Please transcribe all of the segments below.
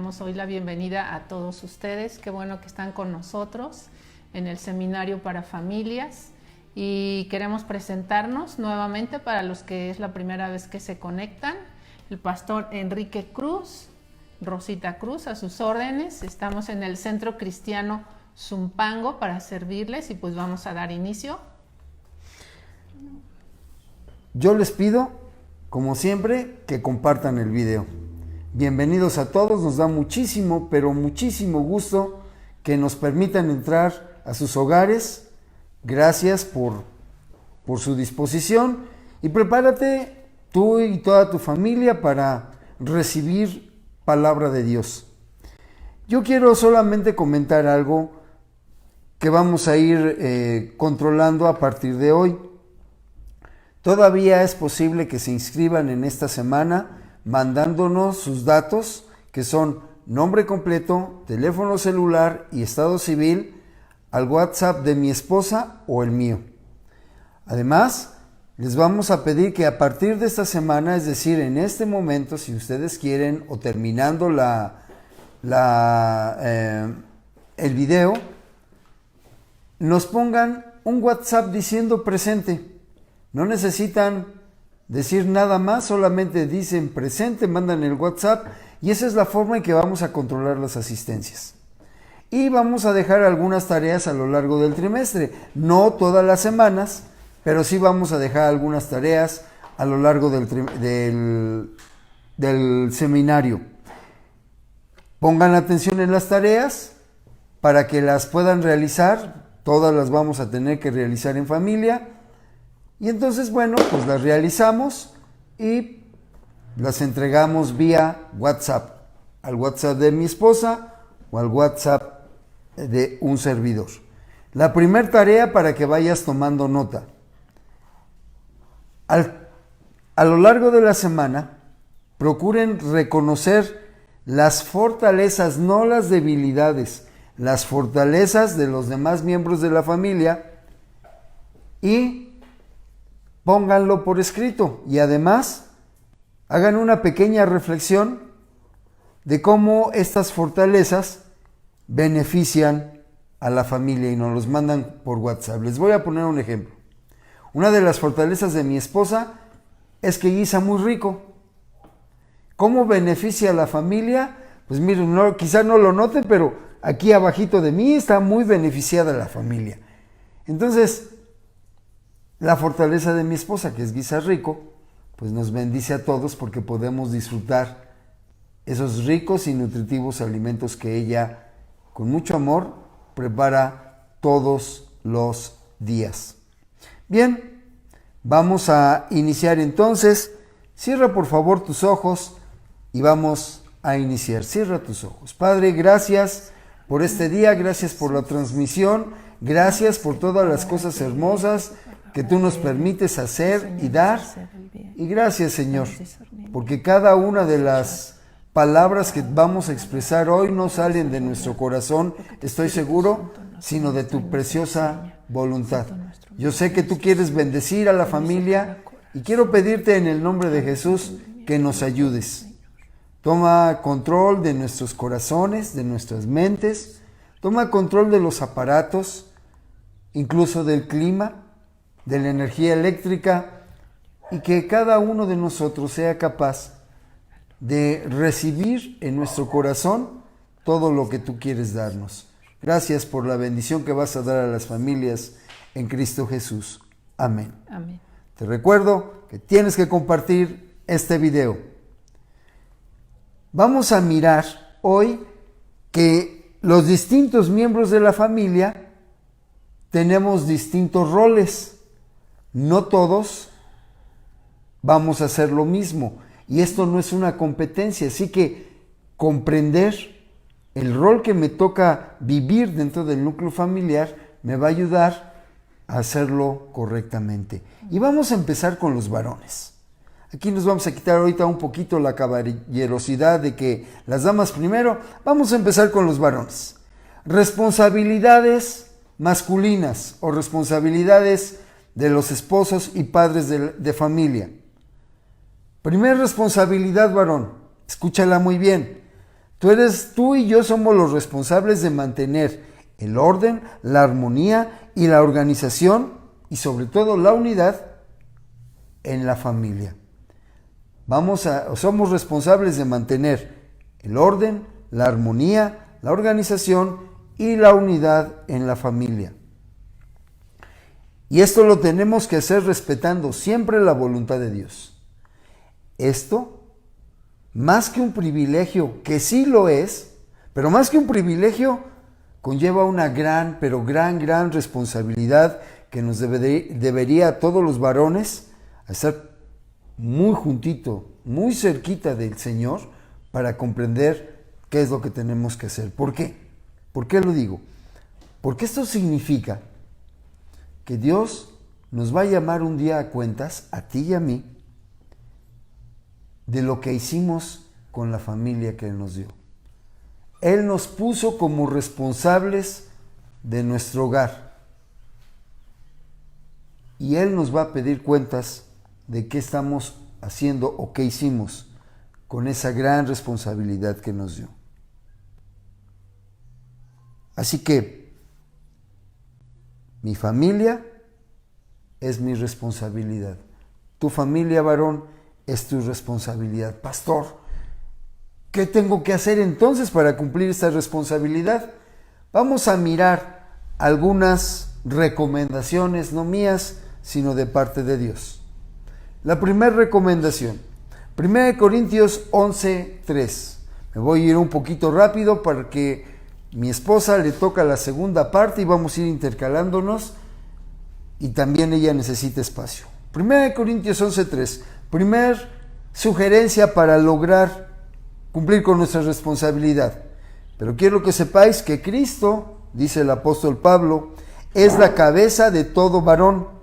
damos hoy la bienvenida a todos ustedes. Qué bueno que están con nosotros en el Seminario para Familias. Y queremos presentarnos nuevamente para los que es la primera vez que se conectan. El pastor Enrique Cruz, Rosita Cruz, a sus órdenes. Estamos en el Centro Cristiano Zumpango para servirles y pues vamos a dar inicio. Yo les pido, como siempre, que compartan el video. Bienvenidos a todos, nos da muchísimo, pero muchísimo gusto que nos permitan entrar a sus hogares. Gracias por su disposición y prepárate tú y toda tu familia para recibir palabra de Dios. Yo quiero solamente comentar algo que vamos a ir controlando a partir de hoy. Todavía es posible que se inscriban en esta semana mandándonos sus datos, que son nombre completo, teléfono celular y estado civil, al WhatsApp de mi esposa o el mío. Además, les vamos a pedir que a partir de esta semana, es decir, en este momento, si ustedes quieren, o terminando el video, nos pongan un WhatsApp diciendo presente. No necesitan decir nada más, solamente dicen presente, mandan el WhatsApp y esa es la forma en que vamos a controlar las asistencias. Y vamos a dejar algunas tareas a lo largo del trimestre, no todas las semanas, pero sí vamos a dejar algunas tareas a lo largo del seminario. Pongan atención en las tareas para que las puedan realizar, todas las vamos a tener que realizar en familia, y entonces, bueno, pues las realizamos y las entregamos vía WhatsApp, al WhatsApp de mi esposa o al WhatsApp de un servidor. La primera tarea para que vayas tomando nota. A lo largo de la semana, procuren reconocer las fortalezas, no las debilidades, las fortalezas de los demás miembros de la familia y pónganlo por escrito. Y además, hagan una pequeña reflexión de cómo estas fortalezas benefician a la familia y nos los mandan por WhatsApp. Les voy a poner un ejemplo. Una de las fortalezas de mi esposa es que guisa muy rico. ¿Cómo beneficia a la familia? Pues miren, quizá no lo noten, pero aquí abajito de mí está muy beneficiada la familia. Entonces, la fortaleza de mi esposa, que es guisar rico, pues nos bendice a todos porque podemos disfrutar esos ricos y nutritivos alimentos que ella, con mucho amor, prepara todos los días. Bien, vamos a iniciar entonces. Cierra por favor tus ojos y vamos a iniciar. Cierra tus ojos. Padre, gracias por este día, gracias por la transmisión, gracias por todas las cosas hermosas que tú nos permites hacer y dar. Y gracias, Señor, porque cada una de las palabras que vamos a expresar hoy no salen de nuestro corazón, estoy seguro, sino de tu preciosa voluntad. Yo sé que tú quieres bendecir a la familia y quiero pedirte en el nombre de Jesús que nos ayudes. Toma control de nuestros corazones, de nuestras mentes, toma control de los aparatos, incluso del clima, de la energía eléctrica, y que cada uno de nosotros sea capaz de recibir en nuestro corazón todo lo que tú quieres darnos. Gracias por la bendición que vas a dar a las familias en Cristo Jesús. Amén. Amén. Te recuerdo que tienes que compartir este video. Vamos a mirar hoy que los distintos miembros de la familia tenemos distintos roles. No todos vamos a hacer lo mismo y esto no es una competencia, así que comprender el rol que me toca vivir dentro del núcleo familiar me va a ayudar a hacerlo correctamente. Y vamos a empezar con los varones. Aquí nos vamos a quitar ahorita un poquito la caballerosidad de que las damas primero. Vamos a empezar con los varones. Responsabilidades masculinas o responsabilidades de los esposos y padres de familia. Primera responsabilidad, varón, escúchala muy bien. Tú y yo somos los responsables de mantener el orden, la armonía y la organización y sobre todo la unidad en la familia. Somos responsables de mantener el orden, la armonía, la organización y la unidad en la familia. Y esto lo tenemos que hacer respetando siempre la voluntad de Dios. Esto, más que un privilegio, que sí lo es, pero más que un privilegio, conlleva una gran, pero gran responsabilidad que nos debería a todos los varones estar muy juntito, muy cerquita del Señor para comprender qué es lo que tenemos que hacer. ¿Por qué? ¿Por qué lo digo? Porque esto significa que Dios nos va a llamar un día a cuentas, a ti y a mí, de lo que hicimos con la familia que Él nos dio. Él nos puso como responsables de nuestro hogar. Y Él nos va a pedir cuentas de qué estamos haciendo o qué hicimos con esa gran responsabilidad que nos dio. Así que mi familia es mi responsabilidad. Tu familia, varón, es tu responsabilidad. Pastor, ¿qué tengo que hacer entonces para cumplir esta responsabilidad? Vamos a mirar algunas recomendaciones, no mías, sino de parte de Dios. La primera recomendación, 1 Corintios 11:3. Me voy a ir un poquito rápido para que mi esposa le toca la segunda parte y vamos a ir intercalándonos y también ella necesita espacio. 1 Corintios 11:3. Primer sugerencia para lograr cumplir con nuestra responsabilidad. Pero quiero que sepáis que Cristo, dice el apóstol Pablo, es la cabeza de todo varón.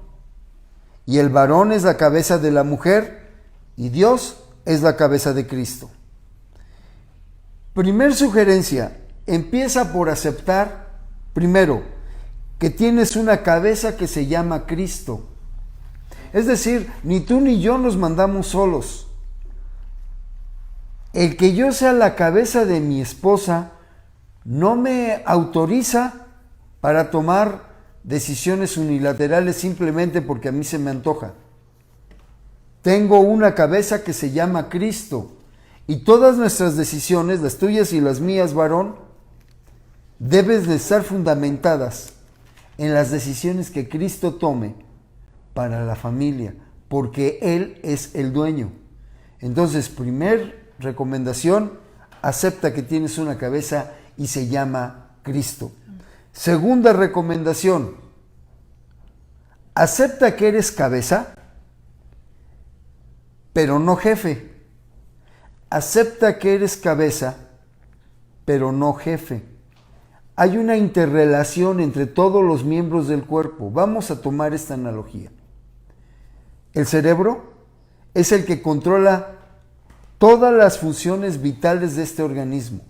Y el varón es la cabeza de la mujer. Y Dios es la cabeza de Cristo. Primer sugerencia, empieza por aceptar, primero, que tienes una cabeza que se llama Cristo. Es decir, ni tú ni yo nos mandamos solos. El que yo sea la cabeza de mi esposa no me autoriza para tomar decisiones unilaterales simplemente porque a mí se me antoja. Tengo una cabeza que se llama Cristo y todas nuestras decisiones, las tuyas y las mías, varón, deben de estar fundamentadas en las decisiones que Cristo tome para la familia, porque Él es el dueño. Entonces, primer recomendación, acepta que tienes una cabeza y se llama Cristo. Segunda recomendación, acepta que eres cabeza, pero no jefe. Acepta que eres cabeza, pero no jefe. Hay una interrelación entre todos los miembros del cuerpo. Vamos a tomar esta analogía. El cerebro es el que controla todas las funciones vitales de este organismo.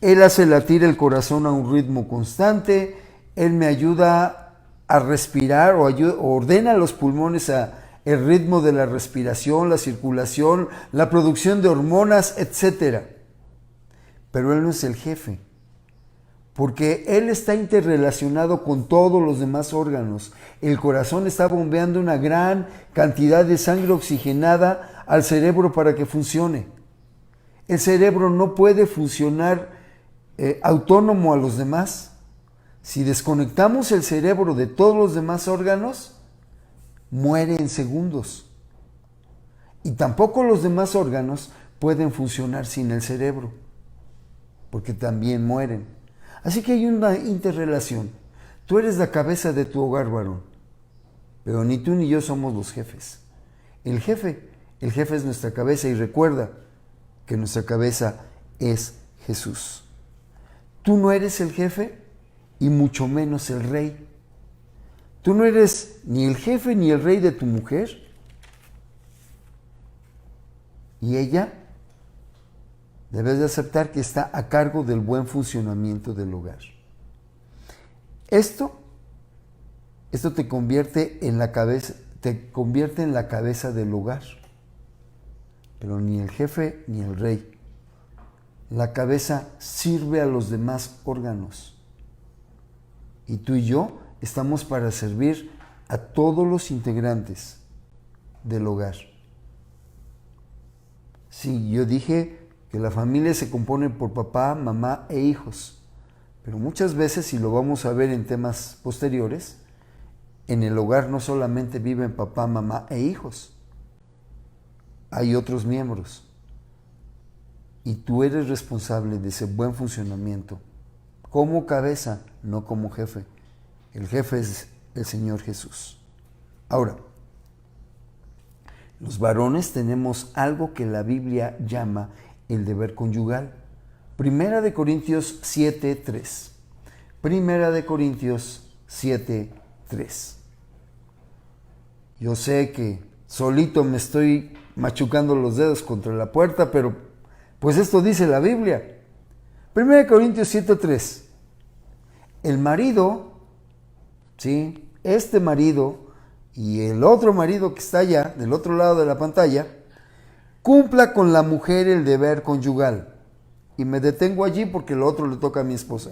Él hace latir el corazón a un ritmo constante, Él me ayuda a respirar o ordena a los pulmones el ritmo de la respiración, la circulación, la producción de hormonas, etc. Pero Él no es el jefe, porque Él está interrelacionado con todos los demás órganos. El corazón está bombeando una gran cantidad de sangre oxigenada al cerebro para que funcione. El cerebro no puede funcionar autónomo a los demás. Si desconectamos el cerebro de todos los demás órganos, muere en segundos. Y tampoco los demás órganos pueden funcionar sin el cerebro, porque también mueren. Así que hay una interrelación. Tú eres la cabeza de tu hogar, varón, pero ni tú ni yo somos los jefes. El jefe es nuestra cabeza, y recuerda que nuestra cabeza es Jesús. Tú no eres el jefe y mucho menos el rey. Tú no eres ni el jefe ni el rey de tu mujer, y ella debes de aceptar que está a cargo del buen funcionamiento del hogar. Esto te convierte en la cabeza del hogar. Pero ni el jefe ni el rey La cabeza sirve a los demás órganos. Y tú y yo estamos para servir a todos los integrantes del hogar. Sí, yo dije que la familia se compone por papá, mamá e hijos. Pero muchas veces, y lo vamos a ver en temas posteriores, en el hogar no solamente viven papá, mamá e hijos. Hay otros miembros. Y tú eres responsable de ese buen funcionamiento. Como cabeza, no como jefe. El jefe es el Señor Jesús. Ahora, los varones tenemos algo que la Biblia llama el deber conyugal. Primera de Corintios 7:3. Primera de Corintios 7:3. Yo sé que solito me estoy machucando los dedos contra la puerta, pero pues esto dice la Biblia. Primera de Corintios 7:3. El marido, ¿sí? Este marido y el otro marido que está allá, del otro lado de la pantalla, cumpla con la mujer el deber conyugal. Y me detengo allí porque lo otro le toca a mi esposa.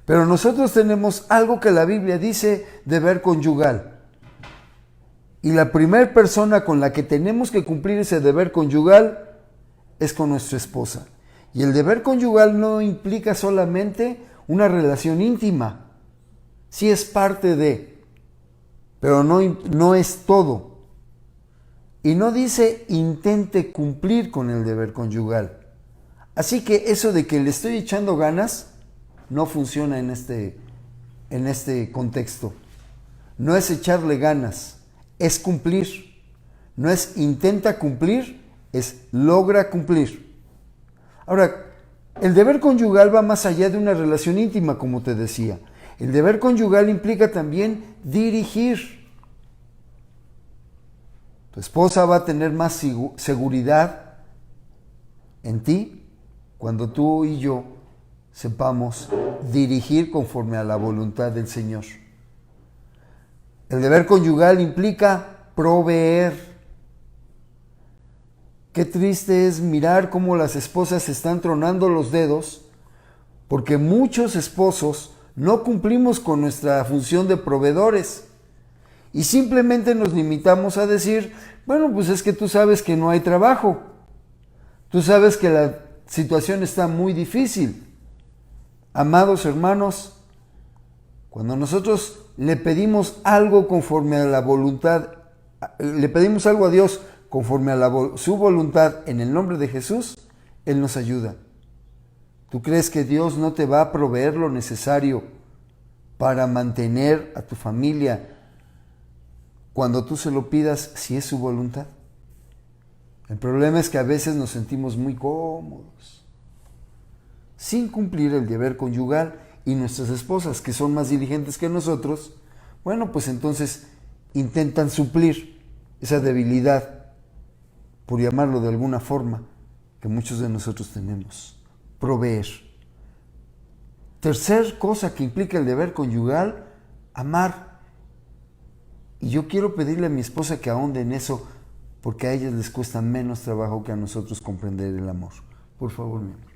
Pero nosotros tenemos algo que la Biblia dice deber conyugal. Y la primera persona con la que tenemos que cumplir ese deber conyugal es con nuestra esposa. Y el deber conyugal no implica solamente una relación íntima. Sí es parte de, pero no es todo. Y no dice intente cumplir con el deber conyugal. Así que eso de que le estoy echando ganas no funciona en este contexto. No es echarle ganas, es cumplir. No es intenta cumplir, es logra cumplir. Ahora, el deber conyugal va más allá de una relación íntima, como te decía. El deber conyugal implica también dirigir. Tu esposa va a tener más seguridad en ti cuando tú y yo sepamos dirigir conforme a la voluntad del Señor. El deber conyugal implica proveer. Qué triste es mirar cómo las esposas se están tronando los dedos porque muchos esposos no cumplimos con nuestra función de proveedores y simplemente nos limitamos a decir, bueno, pues es que tú sabes que no hay trabajo, tú sabes que la situación está muy difícil. Amados hermanos, cuando nosotros le pedimos algo conforme a la voluntad, le pedimos algo a Dios conforme a su voluntad en el nombre de Jesús, Él nos ayuda. ¿Tú crees que Dios no te va a proveer lo necesario para mantener a tu familia cuando tú se lo pidas si es su voluntad? El problema es que a veces nos sentimos muy cómodos sin cumplir el deber conyugal y nuestras esposas, que son más diligentes que nosotros, bueno, pues entonces intentan suplir esa debilidad, por llamarlo de alguna forma, que muchos de nosotros tenemos. Proveer. Tercer cosa que implica el deber conyugal, amar. Y yo quiero pedirle a mi esposa que ahonde en eso, porque a ellas les cuesta menos trabajo que a nosotros comprender el amor. Por favor, mi amor.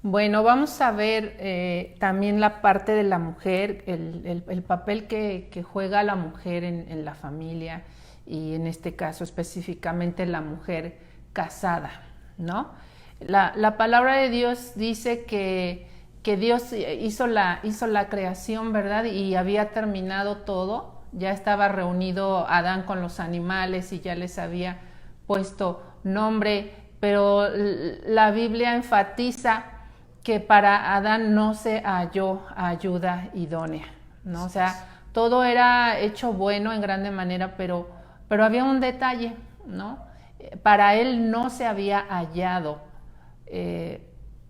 Bueno, vamos a ver también la parte de la mujer, el papel que juega la mujer en la familia y en este caso específicamente la mujer casada, ¿no? La palabra de Dios dice que Dios hizo la creación, ¿verdad? Y había terminado todo, ya estaba reunido Adán con los animales y ya les había puesto nombre, pero la Biblia enfatiza que para Adán no se halló ayuda idónea, ¿no? O sea, todo era hecho bueno en grande manera, pero había un detalle, ¿no? Para él no se había hallado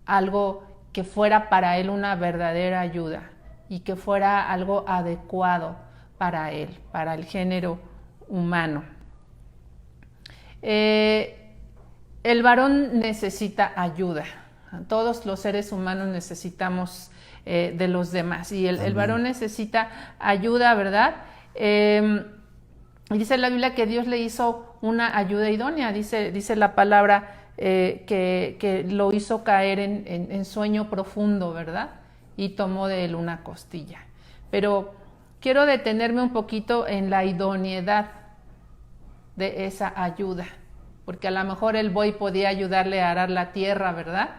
algo que fuera para él una verdadera ayuda y que fuera algo adecuado para él, para el género humano. El varón necesita ayuda. Todos los seres humanos necesitamos de los demás y el varón necesita ayuda, ¿verdad? Dice la Biblia que Dios le hizo una ayuda idónea, dice la palabra que lo hizo caer en sueño profundo, ¿verdad? Y tomó de él una costilla. Pero quiero detenerme un poquito en la idoneidad de esa ayuda, porque a lo mejor el buey podía ayudarle a arar la tierra, ¿verdad?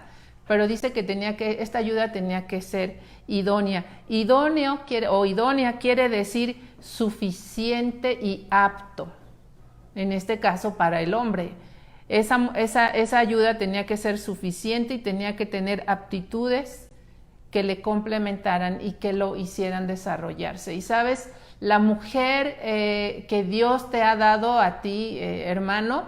Pero dice que esta ayuda tenía que ser idónea. Idónea quiere decir suficiente y apto, en este caso para el hombre. Esa ayuda tenía que ser suficiente y tenía que tener aptitudes que le complementaran y que lo hicieran desarrollarse. Y sabes, la mujer que Dios te ha dado a ti, hermano,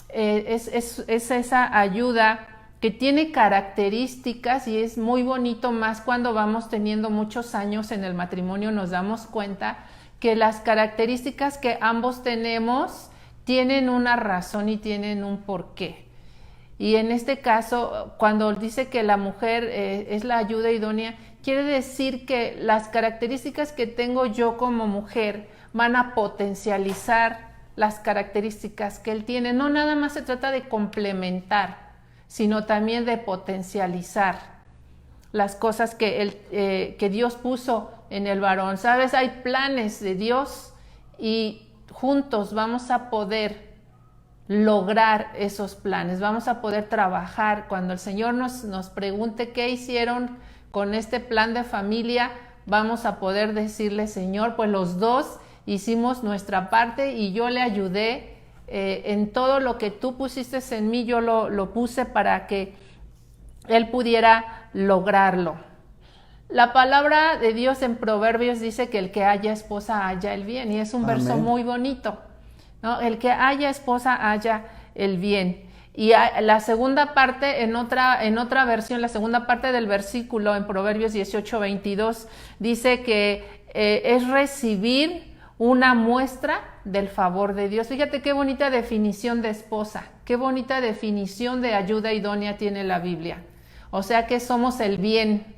es esa ayuda que tiene características, y es muy bonito, más cuando vamos teniendo muchos años en el matrimonio, nos damos cuenta que las características que ambos tenemos tienen una razón y tienen un porqué. Y en este caso, cuando dice que la mujer es la ayuda idónea, quiere decir que las características que tengo yo como mujer van a potencializar las características que él tiene. No nada más se trata de complementar, sino también de potencializar las cosas que Dios puso en el varón. ¿Sabes? Hay planes de Dios y juntos vamos a poder lograr esos planes, vamos a poder trabajar. Cuando el Señor nos pregunte qué hicieron con este plan de familia, vamos a poder decirle: Señor, pues los dos hicimos nuestra parte y yo le ayudé en todo lo que tú pusiste en mí, yo lo puse para que él pudiera lograrlo. La palabra de Dios en Proverbios dice que el que haya esposa haya el bien, y es un verso muy bonito, ¿no? El que haya esposa haya el bien. Y la segunda parte, en otra versión, la segunda parte del versículo en Proverbios 18:22 dice que es recibir una muestra del favor de Dios. Fíjate qué bonita definición de esposa, qué bonita definición de ayuda idónea tiene la Biblia. O sea que somos el bien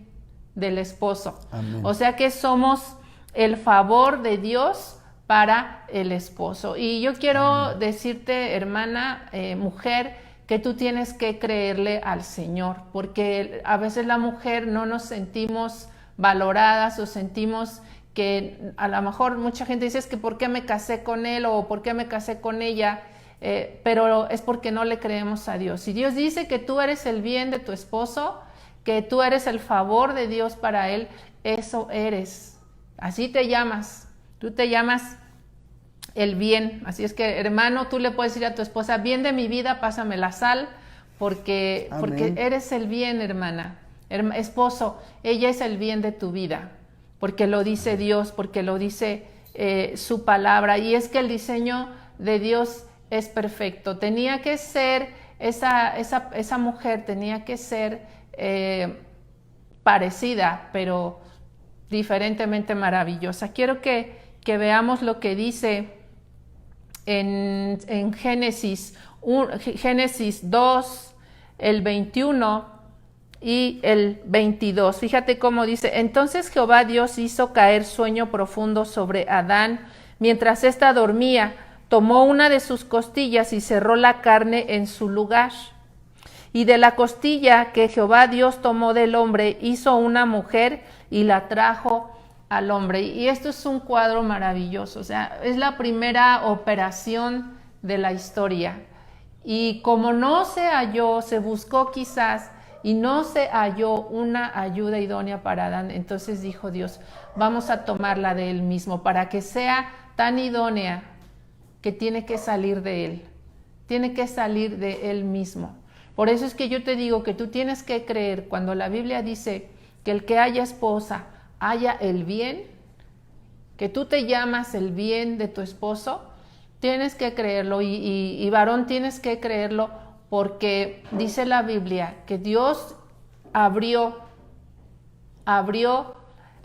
del esposo. Amén. O sea que somos el favor de Dios para el esposo. Y yo quiero decirte, hermana, mujer, que tú tienes que creerle al Señor, porque a veces la mujer no nos sentimos valoradas o sentimos que a lo mejor mucha gente dice: es que ¿por qué me casé con él o por qué me casé con ella? Pero es porque no le creemos a Dios. Si Dios dice que tú eres el bien de tu esposo, que tú eres el favor de Dios para él, eso eres. Así te llamas. Tú te llamas el bien. Así es que, hermano, tú le puedes decir a tu esposa: bien de mi vida, pásame la sal, porque eres el bien, hermana. Esposo, ella es el bien de tu vida, porque lo dice Dios, porque lo dice su palabra. Y es que el diseño de Dios es perfecto. Tenía que ser, esa mujer tenía que ser parecida, pero diferentemente maravillosa. Quiero que veamos lo que dice en Génesis 2, el 21 y el 22. Fíjate cómo dice: entonces Jehová Dios hizo caer sueño profundo sobre Adán mientras ésta dormía, tomó una de sus costillas y cerró la carne en su lugar. Y de la costilla que Jehová Dios tomó del hombre, hizo una mujer y la trajo al hombre. Y esto es un cuadro maravilloso, o sea, es la primera operación de la historia. Y como no se halló, se buscó quizás, y no se halló una ayuda idónea para Adán, entonces dijo Dios: vamos a tomarla de él mismo, para que sea tan idónea que tiene que salir de él, tiene que salir de él mismo. Por eso es que yo te digo que tú tienes que creer cuando la Biblia dice que el que haya esposa haya el bien, que tú te llamas el bien de tu esposo. Tienes que creerlo, y varón, tienes que creerlo, porque dice la Biblia que Dios abrió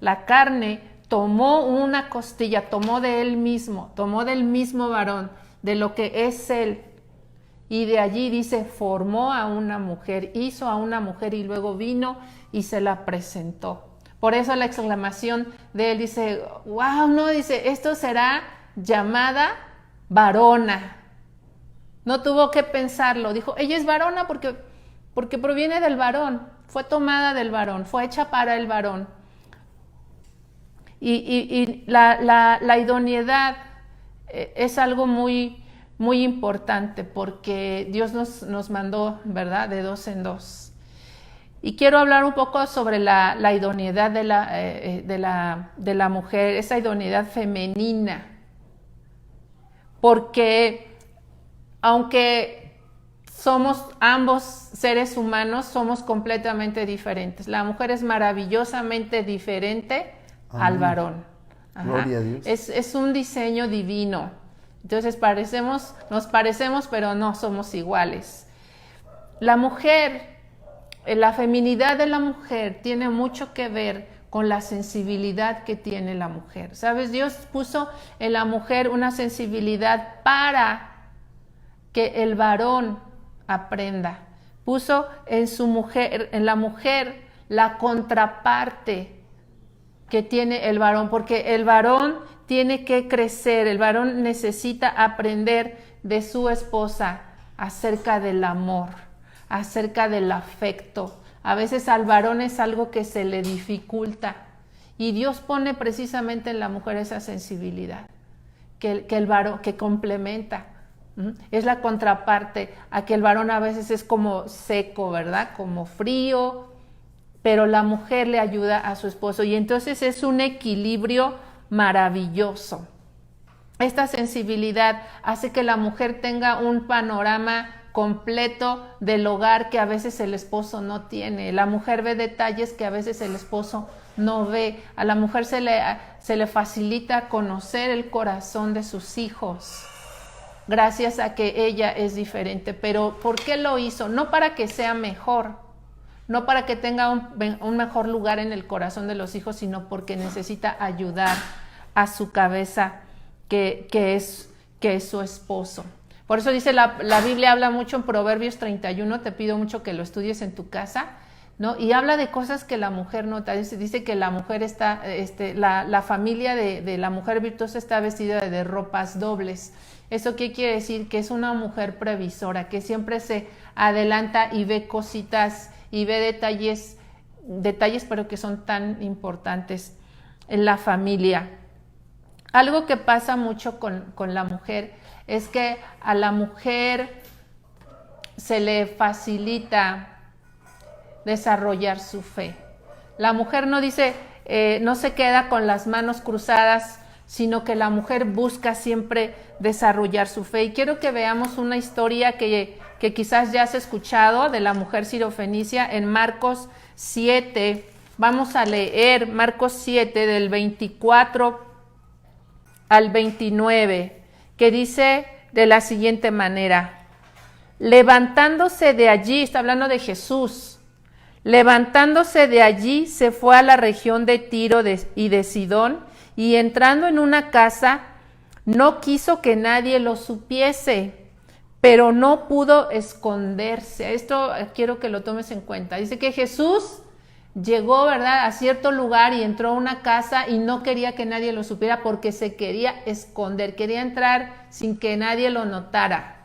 la carne, tomó una costilla, tomó de él mismo, tomó del mismo varón, de lo que es él. Y de allí dice, formó a una mujer, hizo a una mujer, y luego vino y se la presentó. Por eso la exclamación de él dice: wow, no, dice, esto será llamada varona. No tuvo que pensarlo. Dijo, ella es varona porque proviene del varón. Fue tomada del varón, fue hecha para el varón. Y la idoneidad es algo muy, muy importante porque Dios nos mandó, ¿verdad?, de dos en dos. Y quiero hablar un poco sobre la idoneidad de la mujer, esa idoneidad femenina. Porque aunque somos ambos seres humanos, somos completamente diferentes. La mujer es maravillosamente diferente al varón. Ajá. Gloria a Dios. Es un diseño divino. Entonces nos parecemos, pero no somos iguales. La mujer, la feminidad de la mujer tiene mucho que ver con la sensibilidad que tiene la mujer. ¿Sabes? Dios puso en la mujer una sensibilidad para que el varón aprenda. Puso en la mujer la contraparte que tiene el varón, porque el varón tiene que crecer, el varón necesita aprender de su esposa acerca del amor, acerca del afecto. A veces al varón es algo que se le dificulta y Dios pone precisamente en la mujer esa sensibilidad que el varón, que complementa. Es la contraparte a que el varón a veces es como seco, ¿verdad? Como frío, pero la mujer le ayuda a su esposo y entonces es un equilibrio maravilloso. Esta sensibilidad hace que la mujer tenga un panorama completo del hogar que a veces el esposo no tiene. La mujer ve detalles que a veces el esposo no ve. A la mujer se le facilita conocer el corazón de sus hijos gracias a que ella es diferente. Pero ¿por qué lo hizo? No para que sea mejor, no para que tenga un mejor lugar en el corazón de los hijos, sino porque necesita ayudar a su cabeza que es su esposo. Por eso dice la Biblia, habla mucho en Proverbios 31, te pido mucho que lo estudies en tu casa, ¿no? Y habla de cosas que la mujer nota. Dice que la mujer está, la familia de la mujer virtuosa está vestida de ropas dobles. ¿Eso qué quiere decir? Que es una mujer previsora, que siempre se adelanta y ve cositas y ve detalles, pero que son tan importantes en la familia. Algo que pasa mucho con la mujer es que a la mujer se le facilita desarrollar su fe. La mujer no se queda con las manos cruzadas, sino que la mujer busca siempre desarrollar su fe. Y quiero que veamos una historia que quizás ya has escuchado de la mujer sirofenicia en Marcos 7. Vamos a leer Marcos 7 del 24 al 29, que dice de la siguiente manera: levantándose de allí, está hablando de Jesús, levantándose de allí se fue a la región de Tiro y de Sidón, y entrando en una casa no quiso que nadie lo supiese, pero no pudo esconderse. Esto quiero que lo tomes en cuenta. Dice que Jesús llegó, ¿verdad?, a cierto lugar y entró a una casa y no quería que nadie lo supiera porque se quería esconder, quería entrar sin que nadie lo notara.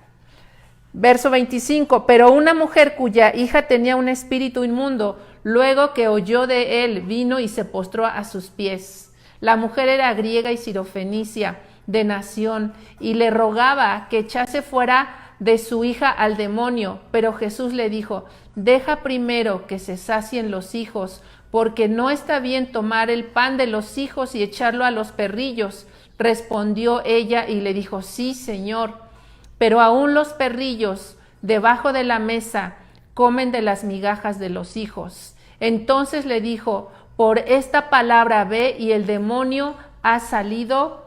Verso 25, pero una mujer cuya hija tenía un espíritu inmundo, luego que oyó de él, vino y se postró a sus pies. La mujer era griega y sirofenicia de nación y le rogaba que echase fuera de su hija al demonio, pero Jesús le dijo: deja primero que se sacien los hijos, porque no está bien tomar el pan de los hijos y echarlo a los perrillos. Respondió ella y le dijo: sí, Señor, pero aún los perrillos debajo de la mesa comen de las migajas de los hijos. Entonces le dijo: por esta palabra ve, y el demonio ha salido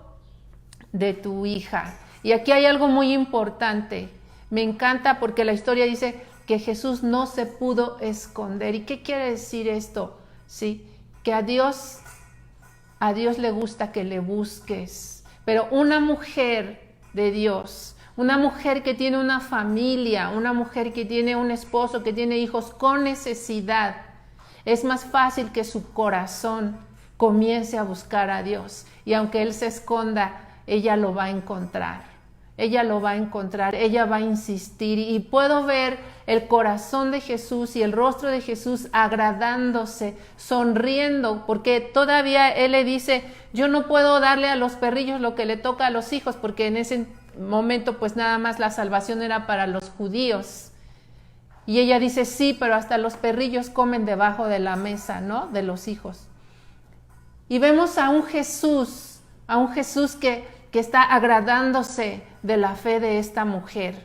de tu hija. Y aquí hay algo muy importante. Me encanta porque la historia dice que Jesús no se pudo esconder. ¿Y qué quiere decir esto? ¿Sí? Que a Dios le gusta que le busques. Pero una mujer de Dios, una mujer que tiene una familia, una mujer que tiene un esposo, que tiene hijos con necesidad, es más fácil que su corazón comience a buscar a Dios. Y aunque Él se esconda, ella lo va a encontrar. ella lo va a encontrar, ella va a insistir y puedo ver el corazón de Jesús y el rostro de Jesús agradándose, sonriendo, porque todavía él le dice, yo no puedo darle a los perrillos lo que le toca a los hijos, porque en ese momento pues nada más la salvación era para los judíos. Y ella dice, sí, pero hasta los perrillos comen debajo de la mesa, ¿no? De los hijos. Y vemos a un Jesús que está agradándose de la fe de esta mujer.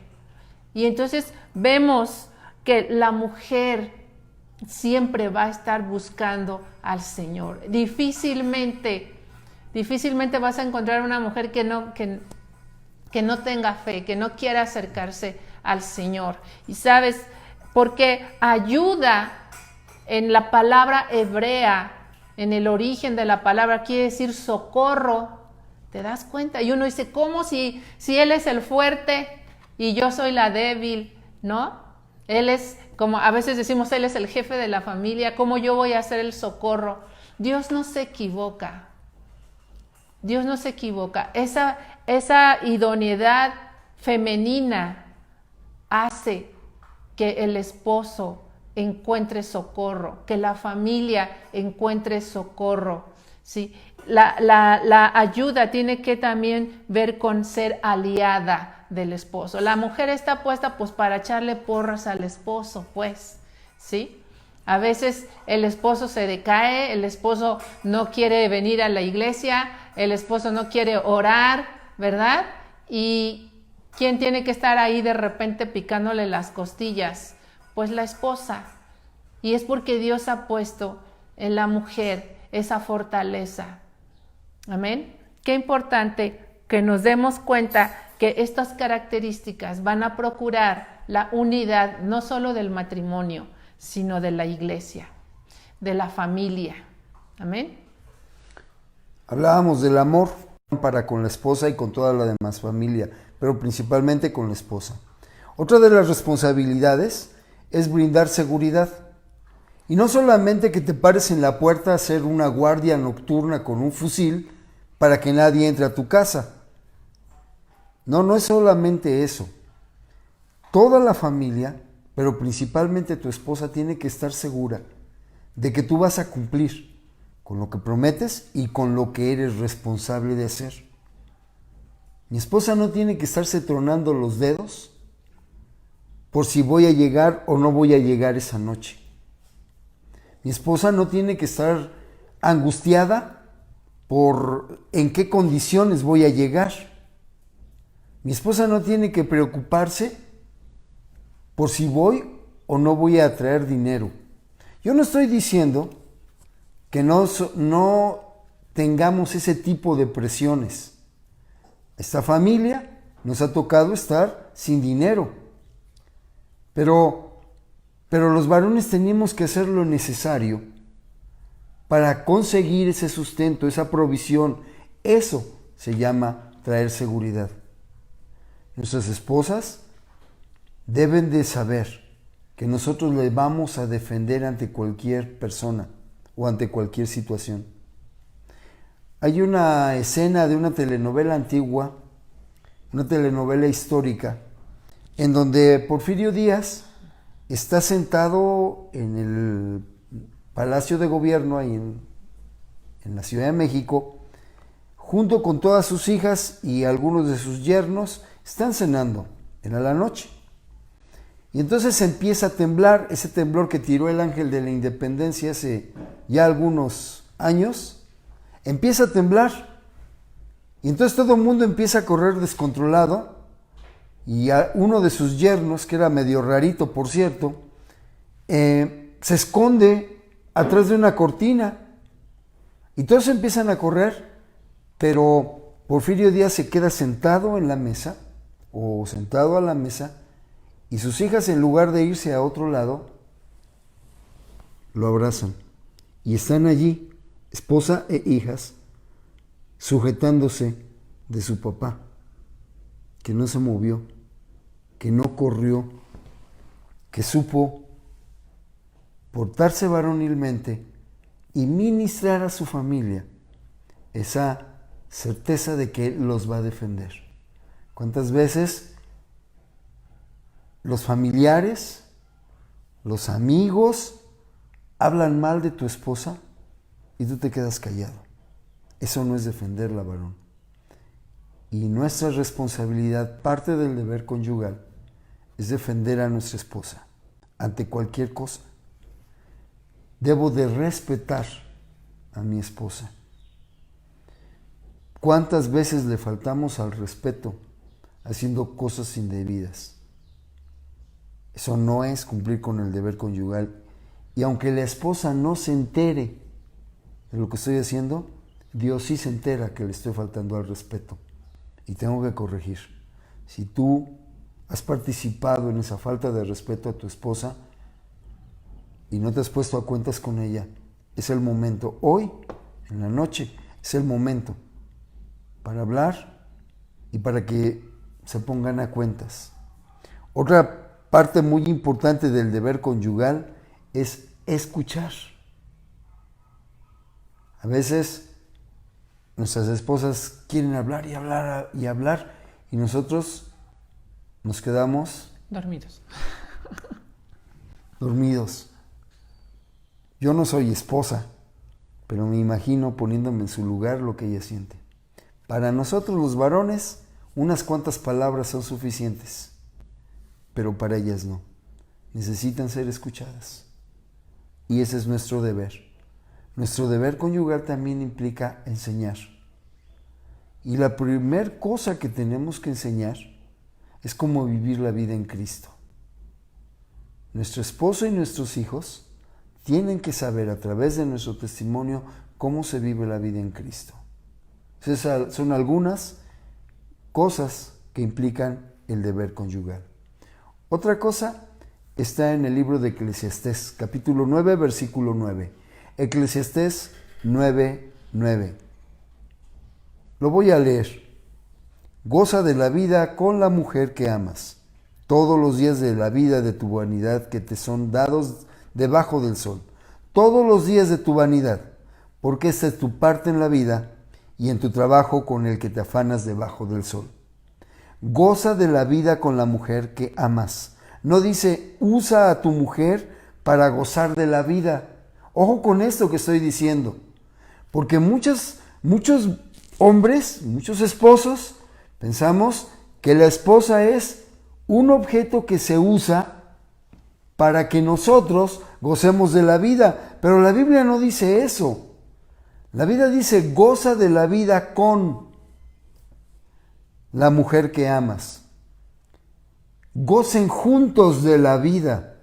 Y entonces vemos que la mujer siempre va a estar buscando al Señor. Difícilmente vas a encontrar una mujer que no tenga fe, que no quiera acercarse al Señor. Y sabes, porque ayuda en la palabra hebrea, en el origen de la palabra, quiere decir socorro. ¿Te das cuenta? Y uno dice, ¿cómo si Él es el fuerte y yo soy la débil? ¿No? Él es, como a veces decimos, Él es el jefe de la familia, ¿cómo yo voy a hacer el socorro? Dios no se equivoca. Dios no se equivoca. Esa idoneidad femenina hace que el esposo encuentre socorro, que la familia encuentre socorro, ¿sí? La ayuda tiene que también ver con ser aliada del esposo. La mujer está puesta pues para echarle porras al esposo, pues, ¿sí? A veces el esposo se decae, el esposo no quiere venir a la iglesia, el esposo no quiere orar, ¿verdad? Y ¿quién tiene que estar ahí de repente picándole las costillas? Pues la esposa. Y es porque Dios ha puesto en la mujer esa fortaleza. Amén. Qué importante que nos demos cuenta que estas características van a procurar la unidad no solo del matrimonio, sino de la iglesia, de la familia. Amén. Hablábamos del amor para con la esposa y con toda la demás familia, pero principalmente con la esposa. Otra de las responsabilidades es brindar seguridad. Y no solamente que te pares en la puerta a hacer una guardia nocturna con un fusil para que nadie entre a tu casa. No es solamente eso. Toda la familia, pero principalmente tu esposa, tiene que estar segura de que tú vas a cumplir con lo que prometes y con lo que eres responsable de hacer. Mi esposa no tiene que estarse tronando los dedos por si voy a llegar o no voy a llegar esa noche. Mi esposa no tiene que estar angustiada por en qué condiciones voy a llegar. Mi esposa no tiene que preocuparse por si voy o no voy a traer dinero. Yo no estoy diciendo que no tengamos ese tipo de presiones. Esta familia nos ha tocado estar sin dinero, pero los varones tenemos que hacer lo necesario para conseguir ese sustento, esa provisión. Eso se llama traer seguridad. Nuestras esposas deben de saber que nosotros les vamos a defender ante cualquier persona o ante cualquier situación. Hay una escena de una telenovela antigua, una telenovela histórica, en donde Porfirio Díaz está sentado en el Palacio de Gobierno, ahí en la Ciudad de México, junto con todas sus hijas y algunos de sus yernos. Están cenando, era la noche. Y entonces empieza a temblar, ese temblor que tiró el ángel de la independencia hace ya algunos años, empieza a temblar. Y entonces todo el mundo empieza a correr descontrolado. Y uno de sus yernos, que era medio rarito por cierto, se esconde atrás de una cortina. Y todos empiezan a correr, pero Porfirio Díaz se queda sentado en la mesa, o sentado a la mesa, y sus hijas, en lugar de irse a otro lado, lo abrazan. Y están allí, esposa e hijas, sujetándose de su papá, que no se movió, que no corrió, que supo portarse varonilmente y ministrar a su familia esa certeza de que los va a defender. ¿Cuántas veces los familiares, los amigos hablan mal de tu esposa y tú te quedas callado? Eso no es defenderla, varón. Y nuestra responsabilidad, parte del deber conyugal, es defender a nuestra esposa ante cualquier cosa. Debo de respetar a mi esposa. ¿Cuántas veces le faltamos al respeto haciendo cosas indebidas? Eso no es cumplir con el deber conyugal. Y aunque la esposa no se entere de lo que estoy haciendo, Dios sí se entera que le estoy faltando al respeto. Y tengo que corregir. Si tú has participado en esa falta de respeto a tu esposa y no te has puesto a cuentas con ella, es el momento, hoy, en la noche, es el momento para hablar y para que se pongan a cuentas. Otra parte muy importante del deber conyugal es escuchar. A veces nuestras esposas quieren hablar y hablar y hablar y nosotros nos quedamos dormidos. Yo no soy esposa, pero me imagino poniéndome en su lugar lo que ella siente. Para nosotros los varones, unas cuantas palabras son suficientes, pero para ellas no. Necesitan ser escuchadas. Y ese es nuestro deber. Nuestro deber conyugal también implica enseñar. Y la primer cosa que tenemos que enseñar es cómo vivir la vida en Cristo. Nuestro esposo y nuestros hijos tienen que saber a través de nuestro testimonio cómo se vive la vida en Cristo. Esas son algunas cosas que implican el deber conyugal. Otra cosa está en el libro de Eclesiastés, capítulo 9, versículo 9. Eclesiastés 9, 9. Lo voy a leer. Goza de la vida con la mujer que amas, todos los días de la vida de tu vanidad que te son dados debajo del sol, todos los días de tu vanidad, porque esta es tu parte en la vida y en tu trabajo con el que te afanas debajo del sol. Goza de la vida con la mujer que amas. No dice usa a tu mujer para gozar de la vida. Ojo con esto que estoy diciendo, porque muchos hombres, muchos esposos, pensamos que la esposa es un objeto que se usa para que nosotros gocemos de la vida, pero la Biblia no dice eso. La Biblia dice goza de la vida con la mujer que amas. Gocen juntos de la vida.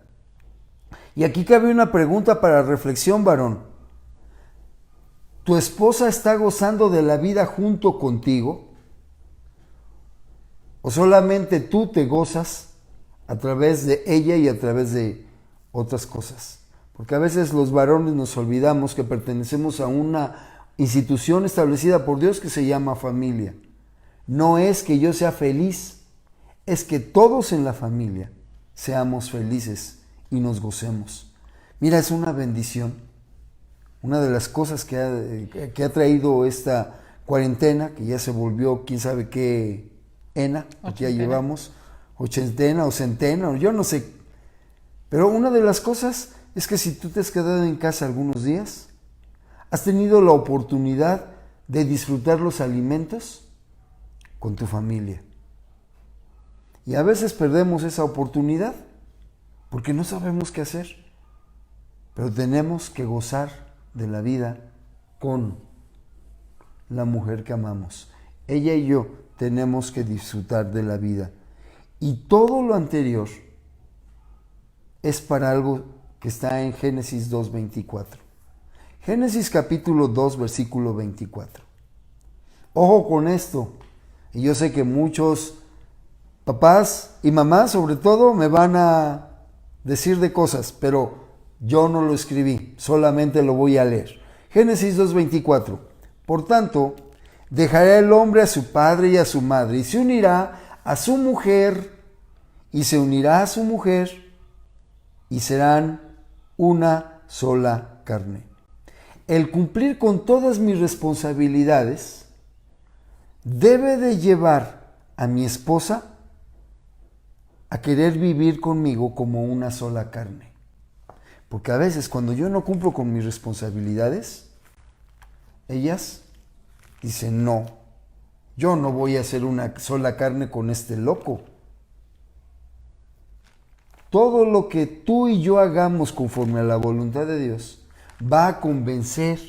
Y aquí cabe una pregunta para reflexión, varón. ¿Tu esposa está gozando de la vida junto contigo? ¿O solamente tú te gozas a través de ella y a través de otras cosas? Porque a veces los varones nos olvidamos que pertenecemos a una institución establecida por Dios que se llama familia. No es que yo sea feliz, es que todos en la familia seamos felices y nos gocemos. Mira, es una bendición. Una de las cosas que ha traído esta cuarentena, que ya se volvió quién sabe qué porque ya llevamos ochentena o centena, o yo no sé. Pero una de las cosas es que si tú te has quedado en casa algunos días, has tenido la oportunidad de disfrutar los alimentos con tu familia. Y a veces perdemos esa oportunidad porque no sabemos qué hacer. Pero tenemos que gozar de la vida con la mujer que amamos. Ella y yo tenemos que disfrutar de la vida. Y todo lo anterior es para algo que está en Génesis 2:24. Génesis capítulo 2, versículo 24. Ojo con esto. Y yo sé que muchos papás y mamás, sobre todo, me van a decir de cosas, pero yo no lo escribí, solamente lo voy a leer. Génesis 2:24. Por tanto, dejará el hombre a su padre y a su madre, y se unirá a su mujer, y se unirá a su mujer, y serán una sola carne. El cumplir con todas mis responsabilidades debe de llevar a mi esposa a querer vivir conmigo como una sola carne. Porque a veces cuando yo no cumplo con mis responsabilidades, ellas dicen, no, yo no voy a ser una sola carne con este loco. Todo lo que tú y yo hagamos conforme a la voluntad de Dios va a convencer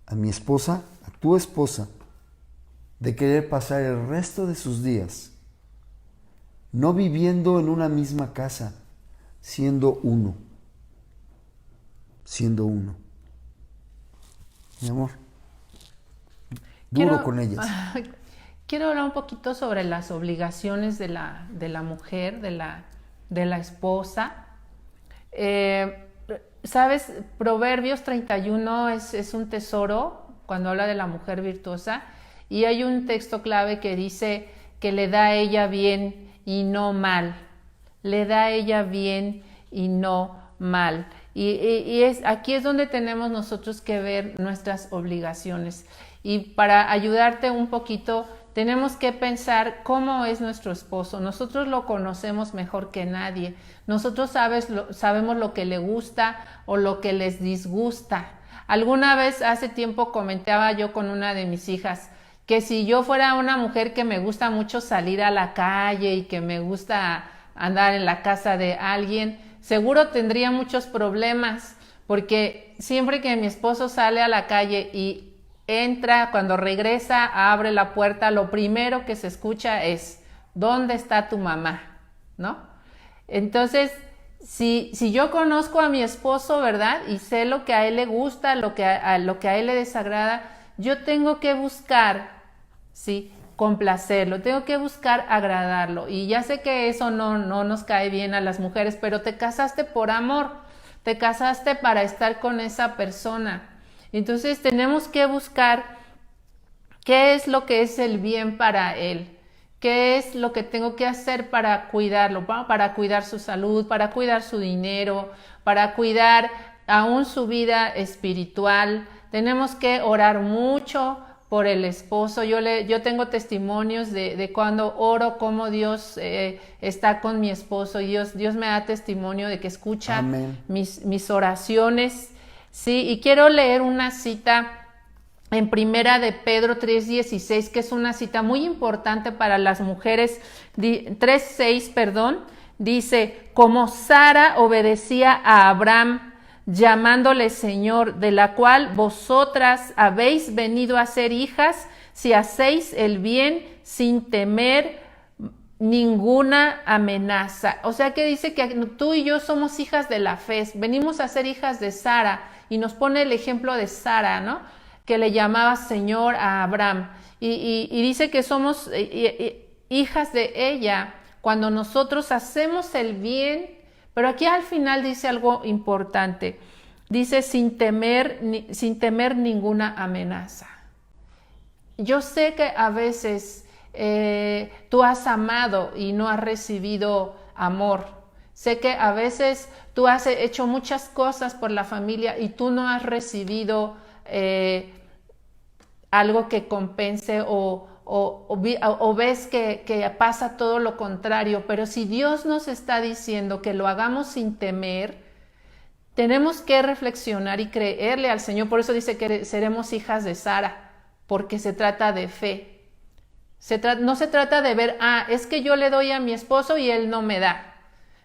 a mi esposa, a tu esposa, de querer pasar el resto de sus días no viviendo en una misma casa, siendo uno. Siendo uno. Mi amor, duro con ellas. Quiero hablar un poquito sobre las obligaciones de la mujer, de la esposa. ¿Sabes? Proverbios 31 es un tesoro cuando habla de la mujer virtuosa, y hay un texto clave que dice que le da a ella bien y no mal. Le da a ella bien y no mal. Y aquí es donde tenemos nosotros que ver nuestras obligaciones. Y para ayudarte un poquito, tenemos que pensar cómo es nuestro esposo. Nosotros lo conocemos mejor que nadie. Nosotros sabemos lo que le gusta o lo que les disgusta. Alguna vez hace tiempo comentaba yo con una de mis hijas que si yo fuera una mujer que me gusta mucho salir a la calle y que me gusta andar en la casa de alguien, seguro tendría muchos problemas, porque siempre que mi esposo sale a la calle y entra, cuando regresa, abre la puerta, lo primero que se escucha es, ¿dónde está tu mamá? ¿No? Entonces, si yo conozco a mi esposo, ¿verdad? Y sé lo que a él le gusta, lo que a él le desagrada, yo tengo que buscar, ¿sí?, complacerlo, tengo que buscar agradarlo. Y ya sé que eso no nos cae bien a las mujeres, pero te casaste por amor, te casaste para estar con esa persona. Entonces tenemos que buscar qué es lo que es el bien para él, qué es lo que tengo que hacer para cuidarlo, para cuidar su salud, para cuidar su dinero, para cuidar aún su vida espiritual. Tenemos que orar mucho por el esposo. Yo tengo testimonios de cuando oro, cómo Dios está con mi esposo. Dios me da testimonio de que escucha mis oraciones. Sí, y quiero leer una cita en Primera de Pedro 3:16, que es una cita muy importante para las mujeres. 3:6, perdón, dice, como Sara obedecía a Abraham, llamándole Señor, de la cual vosotras habéis venido a ser hijas, si hacéis el bien sin temer ninguna amenaza. O sea que dice que tú y yo somos hijas de la fe, venimos a ser hijas de Sara, y nos pone el ejemplo de Sara, ¿no?, que le llamaba Señor a Abraham, y dice que somos hijas de ella cuando nosotros hacemos el bien. Pero aquí al final dice algo importante, dice sin temer ninguna amenaza. Yo sé que a veces tú has amado y no has recibido amor. Sé que a veces tú has hecho muchas cosas por la familia y tú no has recibido algo que compense, o ves que pasa todo lo contrario. Pero si Dios nos está diciendo que lo hagamos sin temer, tenemos que reflexionar y creerle al Señor. Por eso dice que seremos hijas de Sara, porque se trata de fe. No se trata de ver, es que yo le doy a mi esposo y él no me da.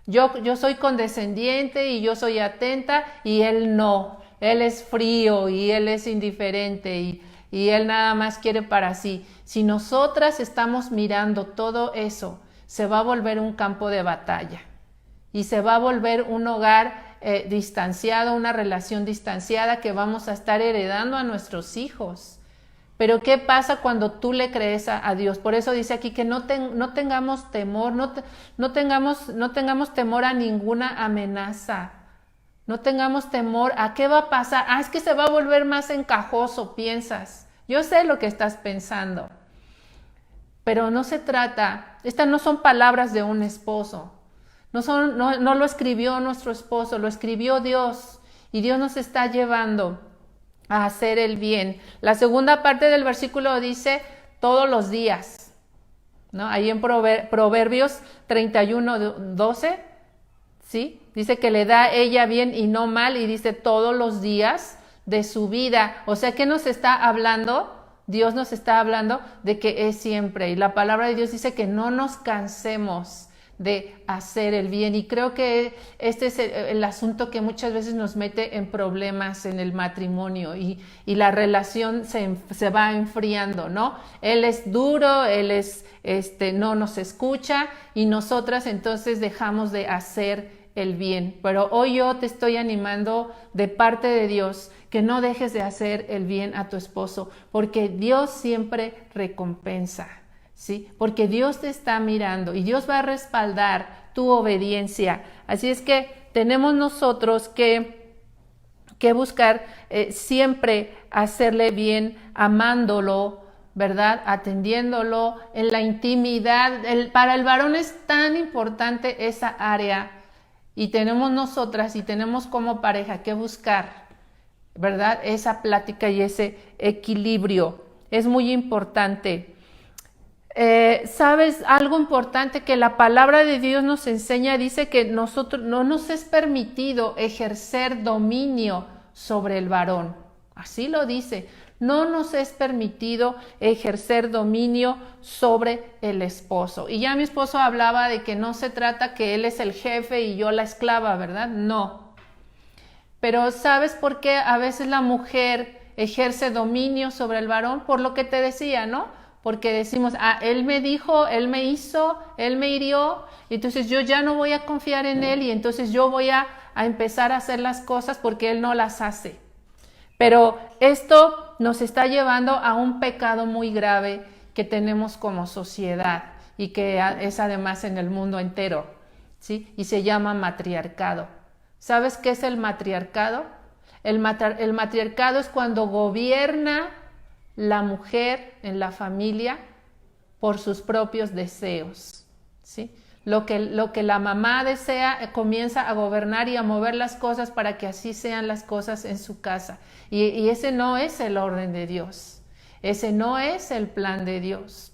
Yo soy condescendiente y yo soy atenta y él no. Él es frío y él es indiferente y él nada más quiere para sí. Si nosotras estamos mirando todo eso, se va a volver un campo de batalla y se va a volver un hogar distanciado, una relación distanciada que vamos a estar heredando a nuestros hijos. Pero ¿qué pasa cuando tú le crees a Dios? Por eso dice aquí que no tengamos temor, no tengamos temor a ninguna amenaza. No tengamos temor a qué va a pasar. Es que se va a volver más encajoso, piensas. Yo sé lo que estás pensando. Pero no se trata, estas no son palabras de un esposo. No lo escribió nuestro esposo, lo escribió Dios. Y Dios nos está llevando a hacer el bien. La segunda parte del versículo dice todos los días. ¿no? Ahí en Proverbios 31:12, ¿sí? Dice que le da ella bien y no mal, y dice todos los días de su vida. O sea, ¿qué nos está hablando? Dios nos está hablando de que es siempre. Y la palabra de Dios dice que no nos cansemos de hacer el bien, y creo que este es el asunto que muchas veces nos mete en problemas en el matrimonio, y la relación se va enfriando, ¿no? Él es duro, él es no nos escucha, y nosotras entonces dejamos de hacer el bien. Pero hoy yo te estoy animando de parte de Dios que no dejes de hacer el bien a tu esposo, porque Dios siempre recompensa, ¿sí? Porque Dios te está mirando y Dios va a respaldar tu obediencia. Así es que tenemos nosotros que buscar siempre hacerle bien, amándolo, ¿verdad? Atendiéndolo en la intimidad. Para el varón es tan importante esa área, y tenemos nosotras y tenemos como pareja que buscar, ¿verdad? Esa plática y ese equilibrio es muy importante. ¿Sabes algo importante que la palabra de Dios nos enseña? Dice que nosotros no nos es permitido ejercer dominio sobre el varón. Así lo dice. No nos es permitido ejercer dominio sobre el esposo. Y ya mi esposo hablaba de que no se trata que él es el jefe y yo la esclava, ¿verdad? No. Pero ¿sabes por qué a veces la mujer ejerce dominio sobre el varón? Por lo que te decía, ¿no? Porque decimos, él me dijo, él me hizo, él me hirió, entonces yo ya no voy a confiar en él, y entonces yo voy a empezar a hacer las cosas porque él no las hace. Pero esto nos está llevando a un pecado muy grave que tenemos como sociedad, y que es además en el mundo entero, ¿sí? Y se llama matriarcado. ¿Sabes qué es el matriarcado? El matriarcado es cuando gobierna la mujer en la familia por sus propios deseos, ¿sí? Lo que la mamá desea comienza a gobernar y a mover las cosas para que así sean las cosas en su casa. Y ese no es el orden de Dios. Ese no es el plan de Dios.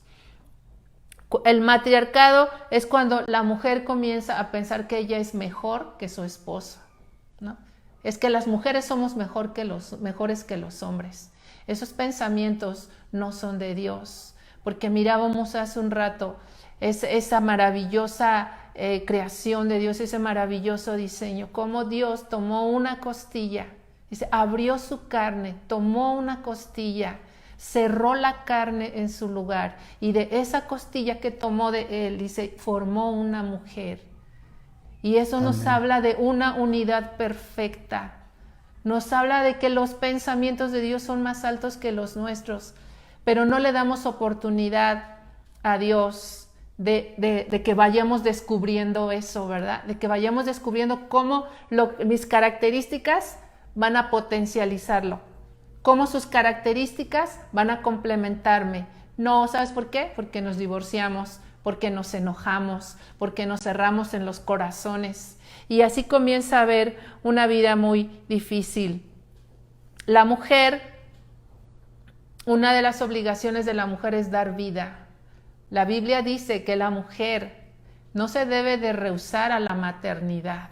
El matriarcado es cuando la mujer comienza a pensar que ella es mejor que su esposo, ¿no? Es que las mujeres somos mejores que los hombres. Esos pensamientos no son de Dios, porque mirábamos hace un rato esa maravillosa creación de Dios, ese maravilloso diseño, cómo Dios tomó una costilla, dice, abrió su carne, tomó una costilla, cerró la carne en su lugar, y de esa costilla que tomó de él, dice, formó una mujer. Y eso nos habla de una unidad perfecta. Nos habla de que los pensamientos de Dios son más altos que los nuestros, pero no le damos oportunidad a Dios de que vayamos descubriendo eso, ¿verdad? De que vayamos descubriendo cómo mis características van a potencializarlo, cómo sus características van a complementarme. No, ¿sabes por qué? Porque nos divorciamos, porque nos enojamos, porque nos cerramos en los corazones. Y así comienza a haber una vida muy difícil. La mujer, una de las obligaciones de la mujer es dar vida. La Biblia dice que la mujer no se debe de rehusar a la maternidad.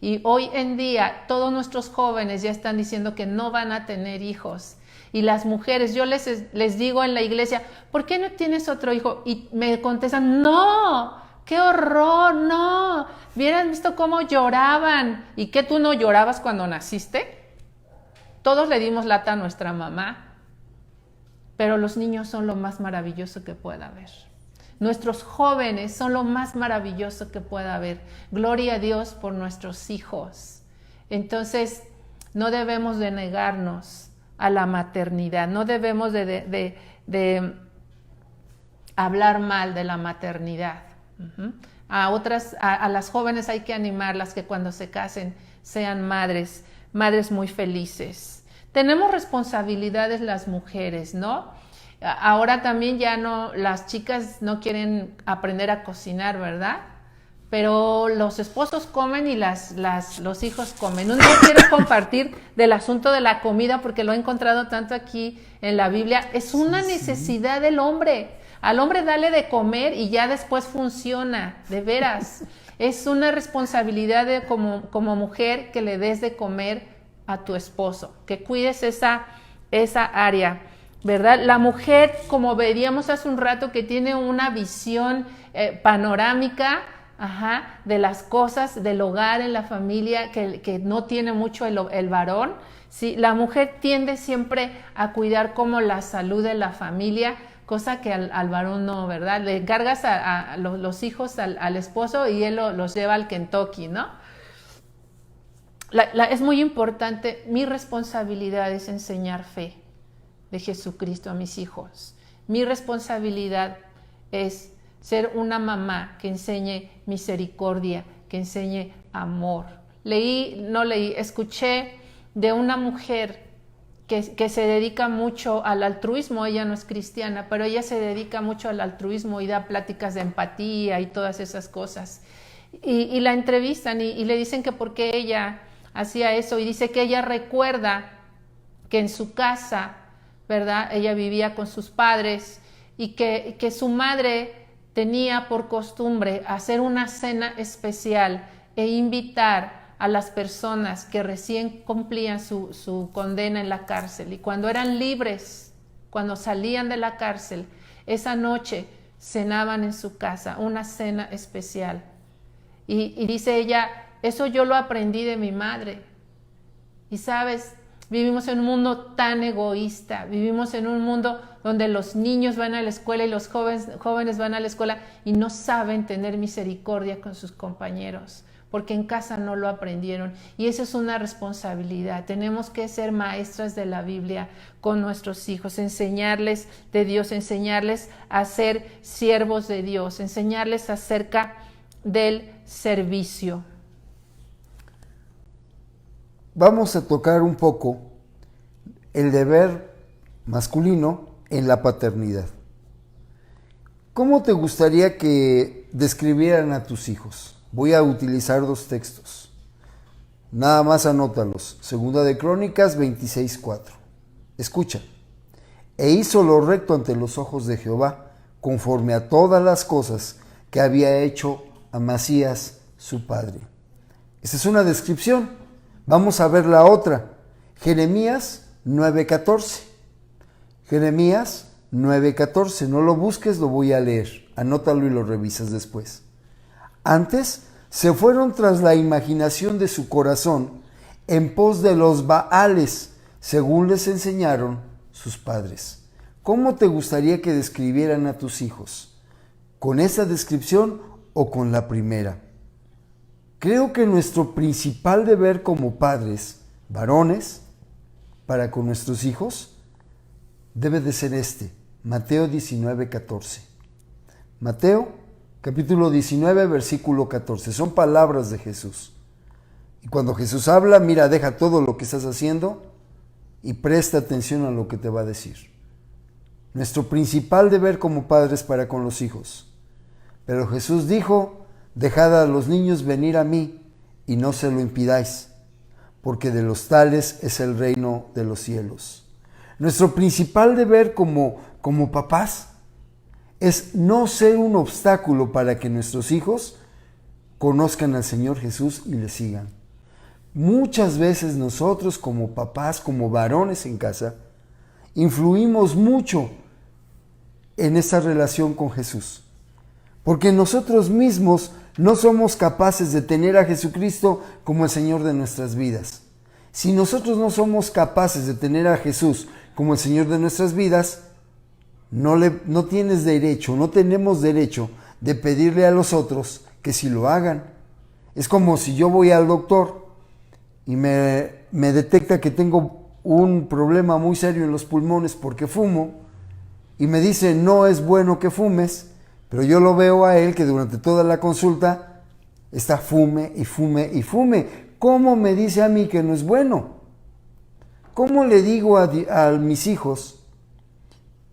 Y hoy en día todos nuestros jóvenes ya están diciendo que no van a tener hijos. Y las mujeres, yo les digo en la iglesia, ¿por qué no tienes otro hijo? Y me contestan, no, ¡qué horror! ¡No! ¿Hubieran visto cómo lloraban? ¿Y qué, tú no llorabas cuando naciste? Todos le dimos lata a nuestra mamá, pero los niños son lo más maravilloso que pueda haber. Nuestros jóvenes son lo más maravilloso que pueda haber. Gloria a Dios por nuestros hijos. Entonces, no debemos de negarnos a la maternidad, no debemos de hablar mal de la maternidad. A las jóvenes hay que animarlas que cuando se casen sean madres muy felices. Tenemos responsabilidades las mujeres, ¿no? Ahora también ya no, las chicas no quieren aprender a cocinar, ¿verdad? Pero los esposos comen y los hijos comen. No quiero compartir del asunto de la comida porque lo he encontrado tanto aquí en la Biblia. Es una necesidad del hombre. Al hombre dale de comer y ya después funciona, de veras. Es una responsabilidad como mujer que le des de comer a tu esposo, que cuides esa área, ¿verdad? La mujer, como veíamos hace un rato, que tiene una visión panorámica, de las cosas del hogar, en la familia, que no tiene mucho el varón, ¿sí? La mujer tiende siempre a cuidar como la salud de la familia, cosa que al varón no, ¿verdad? Le encargas a los hijos al esposo y él los lleva al Kentucky, ¿no? Es muy importante, mi responsabilidad es enseñar fe de Jesucristo a mis hijos. Mi responsabilidad es ser una mamá que enseñe misericordia, que enseñe amor. Escuché de una mujer que se dedica mucho al altruismo. Ella no es cristiana, pero ella se dedica mucho al altruismo y da pláticas de empatía y todas esas cosas. Y la entrevistan y le dicen que por qué ella hacía eso, y dice que ella recuerda que en su casa, ¿verdad? Ella vivía con sus padres y que su madre tenía por costumbre hacer una cena especial e invitar a las personas que recién cumplían su condena en la cárcel, y cuando eran libres, cuando salían de la cárcel, esa noche cenaban en su casa, una cena especial. Y dice ella, eso yo lo aprendí de mi madre. Y sabes, vivimos en un mundo tan egoísta, vivimos en un mundo donde los niños van a la escuela y los jóvenes van a la escuela y no saben tener misericordia con sus compañeros, porque en casa no lo aprendieron. Y eso es una responsabilidad. Tenemos que ser maestras de la Biblia con nuestros hijos, enseñarles de Dios, enseñarles a ser siervos de Dios, enseñarles acerca del servicio. Vamos a tocar un poco el deber masculino en la paternidad. ¿Cómo te gustaría que describieran a tus hijos? Voy a utilizar 2 textos. Nada más anótalos. Segunda de Crónicas 26:4. Escucha. E hizo lo recto ante los ojos de Jehová, conforme a todas las cosas que había hecho Amasías su padre. Esa es una descripción. Vamos a ver la otra. Jeremías 9:14. Jeremías 9:14. No lo busques, lo voy a leer. Anótalo y lo revisas después. Antes se fueron tras la imaginación de su corazón en pos de los Baales, según les enseñaron sus padres. ¿Cómo te gustaría que describieran a tus hijos? ¿Con esa descripción o con la primera? Creo que nuestro principal deber como padres, varones, para con nuestros hijos, debe de ser Mateo 19:14. Mateo, capítulo 19, versículo 14. Son palabras de Jesús. Y cuando Jesús habla, mira, deja todo lo que estás haciendo y presta atención a lo que te va a decir. Nuestro principal deber como padres para con los hijos. Pero Jesús dijo, dejad a los niños venir a mí y no se lo impidáis, porque de los tales es el reino de los cielos. Nuestro principal deber como papás es no ser un obstáculo para que nuestros hijos conozcan al Señor Jesús y le sigan. Muchas veces nosotros como papás, como varones en casa, influimos mucho en esa relación con Jesús, porque nosotros mismos no somos capaces de tener a Jesucristo como el Señor de nuestras vidas. Si nosotros no somos capaces de tener a Jesús como el Señor de nuestras vidas, no tienes derecho, no tenemos derecho de pedirle a los otros que sí lo hagan. Es como si yo voy al doctor y me detecta que tengo un problema muy serio en los pulmones porque fumo, y me dice, no es bueno que fumes, pero yo lo veo a él que durante toda la consulta está fume y fume y fume. ¿Cómo me dice a mí que no es bueno? ¿Cómo le digo a mis hijos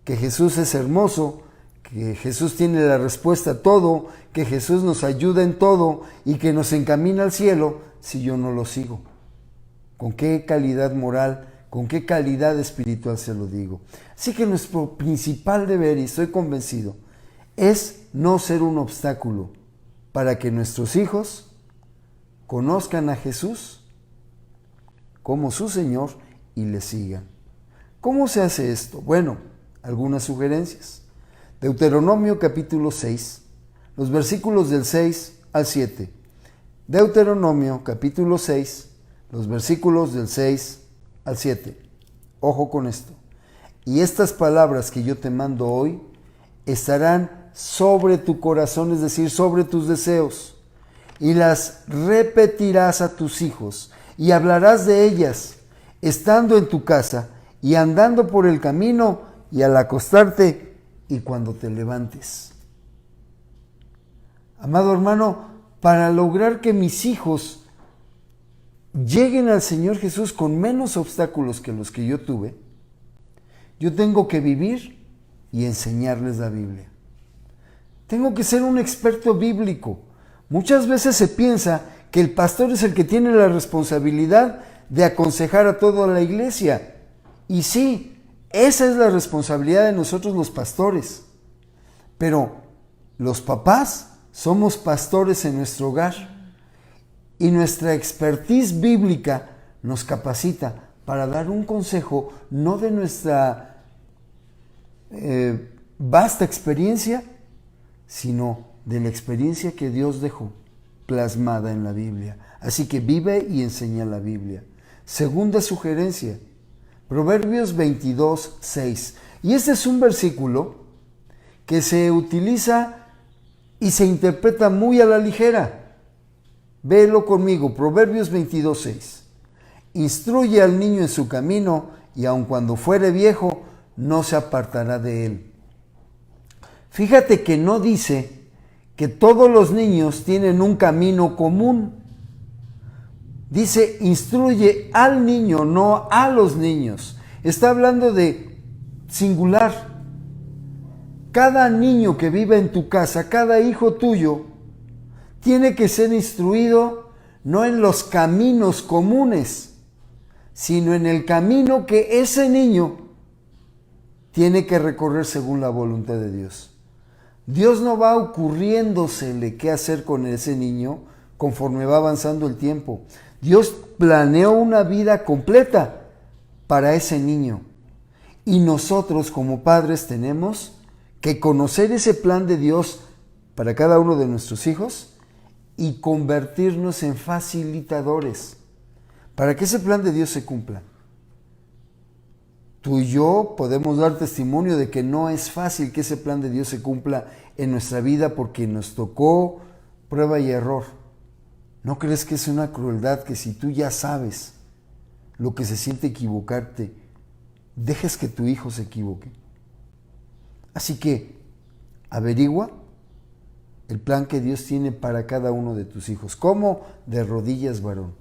que Jesús es hermoso, que Jesús tiene la respuesta a todo, que Jesús nos ayuda en todo y que nos encamina al cielo si yo no lo sigo? ¿Con qué calidad moral, con qué calidad espiritual se lo digo. Así que nuestro principal deber, y estoy convencido, es no ser un obstáculo para que nuestros hijos conozcan a Jesús como su Señor y le sigan. ¿Cómo se hace esto? Bueno, algunas sugerencias. Deuteronomio capítulo 6, los versículos del 6 al 7. Deuteronomio capítulo 6, los versículos del 6 al 7. Ojo con esto. Y estas palabras que yo te mando hoy estarán sobre tu corazón, es decir, sobre tus deseos, y las repetirás a tus hijos, y hablarás de ellas, estando en tu casa, y andando por el camino, y al acostarte, y cuando te levantes. Amado hermano, para lograr que mis hijos lleguen al Señor Jesús con menos obstáculos que los que yo tuve, yo tengo que vivir y enseñarles la Biblia. Tengo que ser un experto bíblico. Muchas veces se piensa que el pastor es el que tiene la responsabilidad de aconsejar a toda la iglesia. Y sí, esa es la responsabilidad de nosotros los pastores. Pero los papás somos pastores en nuestro hogar. Y nuestra expertise bíblica nos capacita para dar un consejo no de nuestra vasta experiencia, sino de la experiencia que Dios dejó plasmada en la Biblia. Así que vive y enseña la Biblia. Segunda sugerencia, Proverbios 22, 6. Y este es un versículo que se utiliza y se interpreta muy a la ligera. Véelo conmigo, Proverbios 22, 6. Instruye al niño en su camino, y aun cuando fuere viejo, no se apartará de él. Fíjate que no dice que todos los niños tienen un camino común. Dice, instruye al niño, no a los niños. Está hablando de singular. Cada niño que vive en tu casa, cada hijo tuyo, tiene que ser instruido no en los caminos comunes, sino en el camino que ese niño tiene que recorrer según la voluntad de Dios. Dios no va ocurriéndosele qué hacer con ese niño conforme va avanzando el tiempo. Dios planeó una vida completa para ese niño. Y nosotros como padres tenemos que conocer ese plan de Dios para cada uno de nuestros hijos y convertirnos en facilitadores para que ese plan de Dios se cumpla. Tú y yo podemos dar testimonio de que no es fácil que ese plan de Dios se cumpla en nuestra vida porque nos tocó prueba y error. ¿No crees que es una crueldad que si tú ya sabes lo que se siente equivocarte, dejes que tu hijo se equivoque? Así que averigua el plan que Dios tiene para cada uno de tus hijos. ¿Cómo? De rodillas, varón.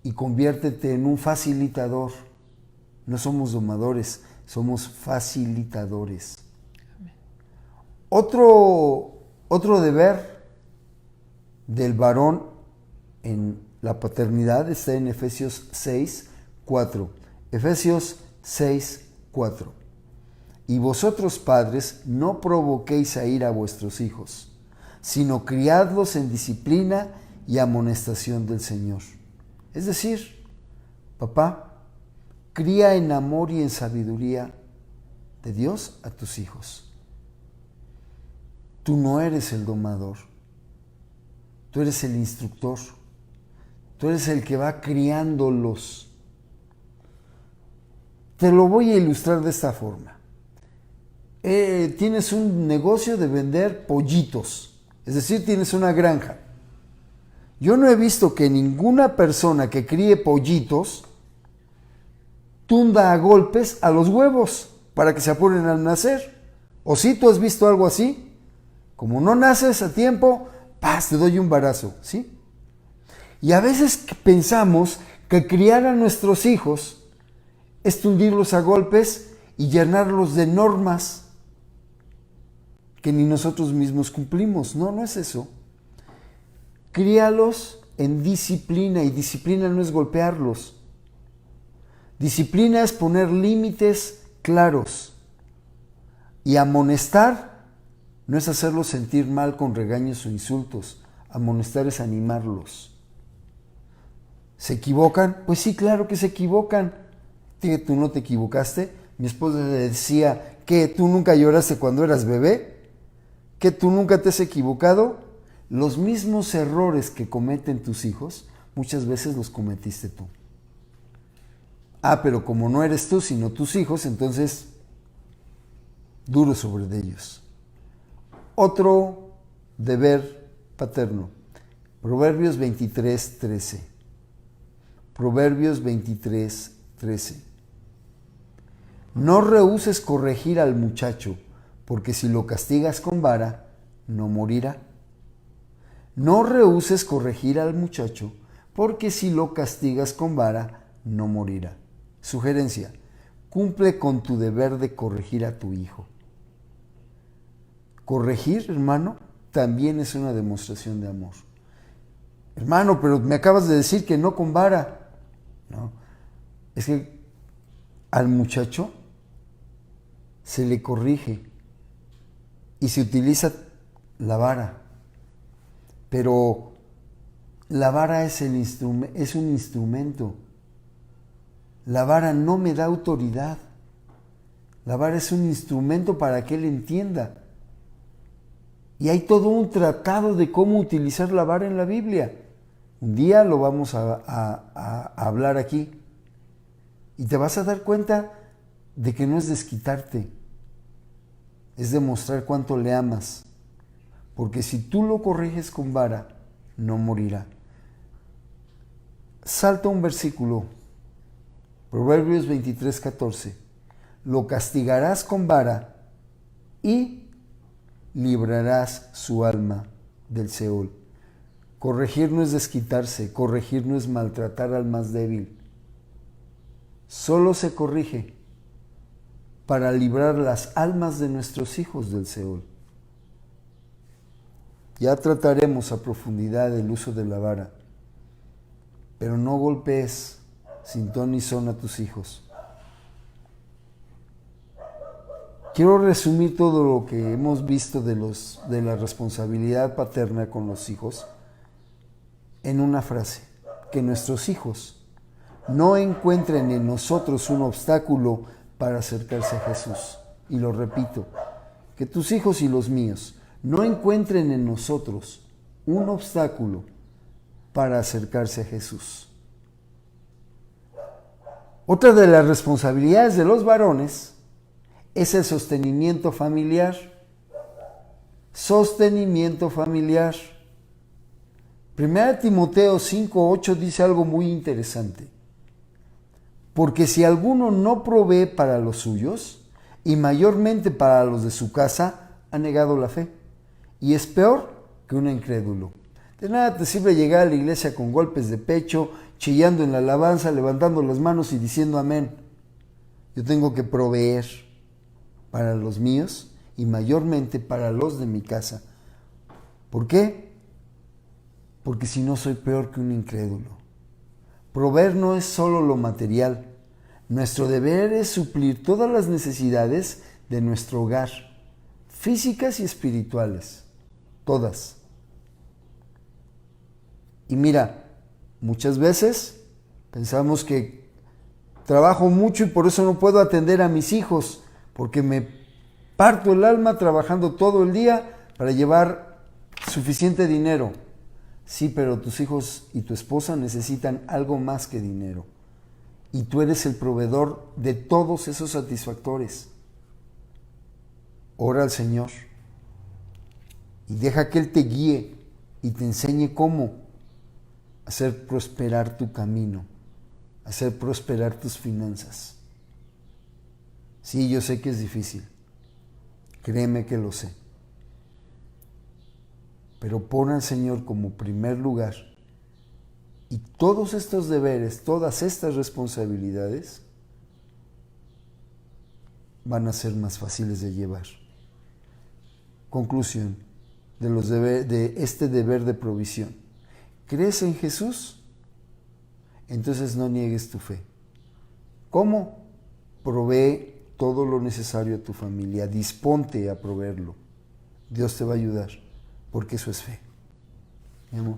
Y conviértete en un facilitador. No somos domadores, somos facilitadores. Amén. Otro deber del varón en la paternidad está en Efesios 6, 4. Efesios 6, 4. Y vosotros, padres, no provoquéis a ira a vuestros hijos, sino criadlos en disciplina y amonestación del Señor. Es decir, papá, cría en amor y en sabiduría de Dios a tus hijos. Tú no eres el domador, tú eres el instructor, tú eres el que va criándolos. Te lo voy a ilustrar de esta forma. Tienes un negocio de vender pollitos, es decir, tienes una granja. Yo no he visto que ninguna persona que críe pollitos tunda a golpes a los huevos para que se apuren al nacer. ¿O sí tú has visto algo así? Como no naces a tiempo, ¡paz!, te doy un barazo, ¿sí? Y a veces pensamos que criar a nuestros hijos es tundirlos a golpes y llenarlos de normas que ni nosotros mismos cumplimos. No, no es eso. Críalos en disciplina, y disciplina no es golpearlos. Disciplina es poner límites claros. Y amonestar no es hacerlos sentir mal con regaños o insultos. Amonestar es animarlos. ¿Se equivocan? Pues sí, claro que se equivocan. ¿Que tú no te equivocaste? Mi esposa le decía, ¿que tú nunca lloraste cuando eras bebé? ¿Que tú nunca te has equivocado? Los mismos errores que cometen tus hijos, muchas veces los cometiste tú. Pero como no eres tú, sino tus hijos, entonces duro sobre ellos. Otro deber paterno. Proverbios 23:13. Proverbios 23:13. No rehúses corregir al muchacho, porque si lo castigas con vara, no morirá. No rehúses corregir al muchacho, porque si lo castigas con vara, no morirá. Sugerencia: cumple con tu deber de corregir a tu hijo. Corregir, hermano, también es una demostración de amor. Hermano, pero me acabas de decir que no con vara. No, es que al muchacho se le corrige y se utiliza la vara. Pero la vara es un instrumento. La vara no me da autoridad. La vara es un instrumento para que él entienda. Y hay todo un tratado de cómo utilizar la vara en la Biblia. Un día lo vamos a hablar aquí. Y te vas a dar cuenta de que no es desquitarte. Es demostrar cuánto le amas. Porque si tú lo corriges con vara, no morirá. Salta un versículo. Proverbios 23:14. Lo castigarás con vara y librarás su alma del Seol. Corregir no es desquitarse, corregir no es maltratar al más débil. Solo se corrige para librar las almas de nuestros hijos del Seol. Ya trataremos a profundidad el uso de la vara, pero no golpees sin ton ni son a tus hijos. Quiero resumir todo lo que hemos visto de la responsabilidad paterna con los hijos en una frase: que nuestros hijos no encuentren en nosotros un obstáculo para acercarse a Jesús. Y lo repito, que tus hijos y los míos no encuentren en nosotros un obstáculo para acercarse a Jesús. Otra de las responsabilidades de los varones es el sostenimiento familiar. Sostenimiento familiar. 1 Timoteo 5:8 dice algo muy interesante. Porque si alguno no provee para los suyos, y mayormente para los de su casa, ha negado la fe, y es peor que un incrédulo. De nada te sirve llegar a la iglesia con golpes de pecho, chillando en la alabanza, levantando las manos y diciendo amén. Yo tengo que proveer para los míos y mayormente para los de mi casa. ¿Por qué? Porque si no soy peor que un incrédulo. Proveer no es solo lo material. Nuestro deber es suplir todas las necesidades de nuestro hogar, físicas y espirituales, todas. Y mira, muchas veces pensamos que trabajo mucho y por eso no puedo atender a mis hijos, porque me parto el alma trabajando todo el día para llevar suficiente dinero. Sí, pero tus hijos y tu esposa necesitan algo más que dinero. Y tú eres el proveedor de todos esos satisfactores. Ora al Señor y deja que Él te guíe y te enseñe cómo hacer prosperar tu camino, hacer prosperar tus finanzas. Sí, yo sé que es difícil. Créeme que lo sé. Pero pon al Señor como primer lugar y todos estos deberes, todas estas responsabilidades van a ser más fáciles de llevar. Conclusión de este deber de provisión. ¿Crees en Jesús? Entonces no niegues tu fe. ¿Cómo? Provee todo lo necesario a tu familia, disponte a proveerlo. Dios te va a ayudar, porque eso es fe. Mi amor.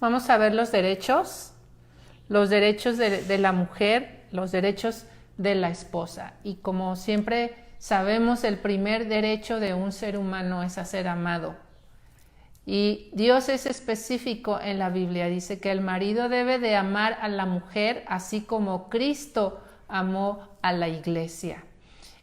Vamos a ver los derechos de la mujer, los derechos de la esposa. Y como siempre sabemos, el primer derecho de un ser humano es a ser amado. Y Dios es específico en la Biblia, dice que el marido debe de amar a la mujer así como Cristo amó a la iglesia.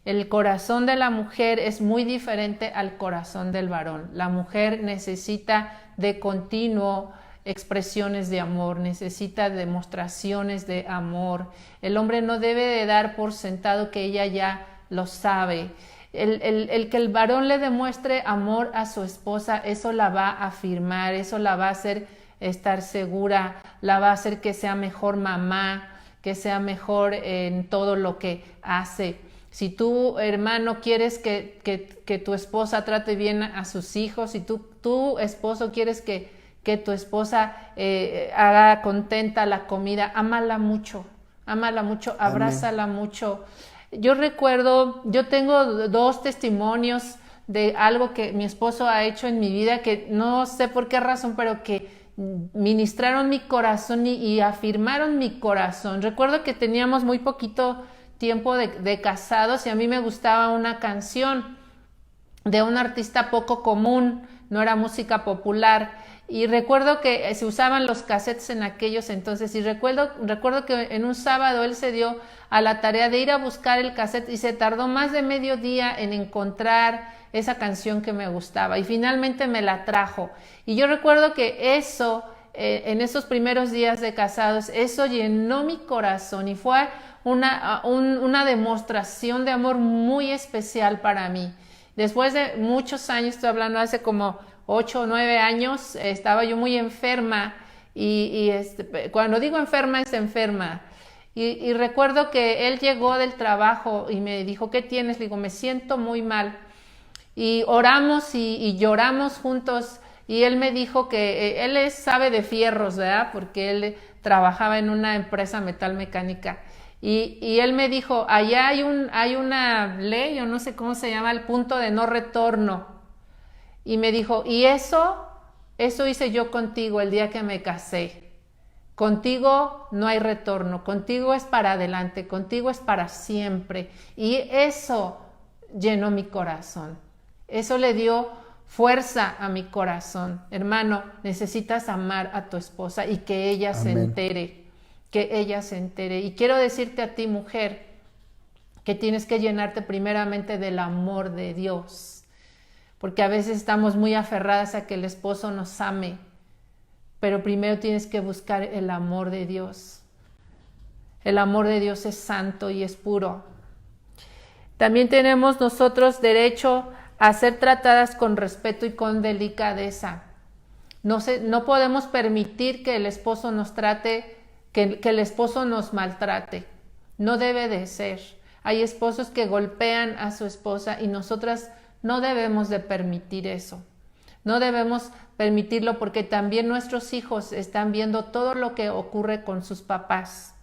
El corazón de la mujer es muy diferente al corazón del varón. La mujer necesita de continuo expresiones de amor, necesita demostraciones de amor. El hombre no debe de dar por sentado que ella ya lo sabe. El que el varón le demuestre amor a su esposa, eso la va a afirmar, eso la va a hacer estar segura, la va a hacer que sea mejor mamá, que sea mejor en todo lo que hace. Si tú, hermano, quieres que tu esposa trate bien a sus hijos, si tu esposo quieres que tu esposa haga contenta la comida, ámala mucho, abrázala mucho. Yo tengo 2 testimonios de algo que mi esposo ha hecho en mi vida que no sé por qué razón, pero que ministraron mi corazón y afirmaron mi corazón. Recuerdo que teníamos muy poquito tiempo de casados y a mí me gustaba una canción de un artista poco común, no era música popular, y recuerdo que se usaban los cassettes en aquellos entonces, y recuerdo que en un sábado él se dio a la tarea de ir a buscar el cassette y se tardó más de medio día en encontrar esa canción que me gustaba, y finalmente me la trajo. Y yo recuerdo que eso, en esos primeros días de casados, eso llenó mi corazón y fue una demostración de amor muy especial para mí. Después de muchos años, estoy hablando hace como 8 o 9 años, estaba yo muy enferma y cuando digo enferma es enferma. Y recuerdo que él llegó del trabajo y me dijo, ¿qué tienes? Le digo, me siento muy mal. Y oramos y lloramos juntos y él me dijo que él sabe de fierros, ¿verdad? Porque él trabajaba en una empresa metalmecánica. Y él me dijo, allá hay una ley, o no sé cómo se llama, el punto de no retorno. Y me dijo, y eso hice yo contigo el día que me casé. Contigo no hay retorno, contigo es para adelante, contigo es para siempre. Y eso llenó mi corazón. Eso le dio fuerza a mi corazón. Hermano, necesitas amar a tu esposa y que ella se entere. Que ella se entere. Y quiero decirte a ti, mujer, que tienes que llenarte primeramente del amor de Dios, porque a veces estamos muy aferradas a que el esposo nos ame, pero primero tienes que buscar el amor de Dios. El amor de Dios es santo y es puro. También tenemos nosotros derecho a ser tratadas con respeto y con delicadeza. No podemos permitir que el esposo nos trate, que el esposo nos maltrate. No debe de ser. Hay esposos que golpean a su esposa y nosotras no debemos de permitir eso. No debemos permitirlo porque también nuestros hijos están viendo todo lo que ocurre con sus papás.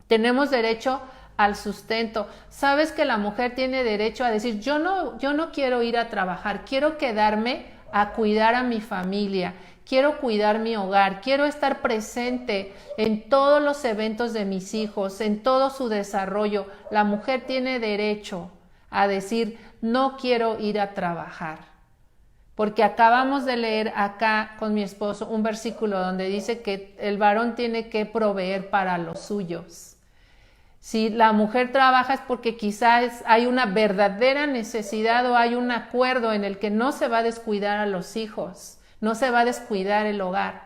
Tenemos derecho al sustento. Sabes que la mujer tiene derecho a decir, yo no quiero ir a trabajar, quiero quedarme a cuidar a mi familia, quiero cuidar mi hogar, quiero estar presente en todos los eventos de mis hijos, en todo su desarrollo. La mujer tiene derecho a decir, no quiero ir a trabajar. Porque acabamos de leer acá con mi esposo un versículo donde dice que el varón tiene que proveer para los suyos. Si la mujer trabaja es porque quizás hay una verdadera necesidad o hay un acuerdo en el que no se va a descuidar a los hijos, no se va a descuidar el hogar.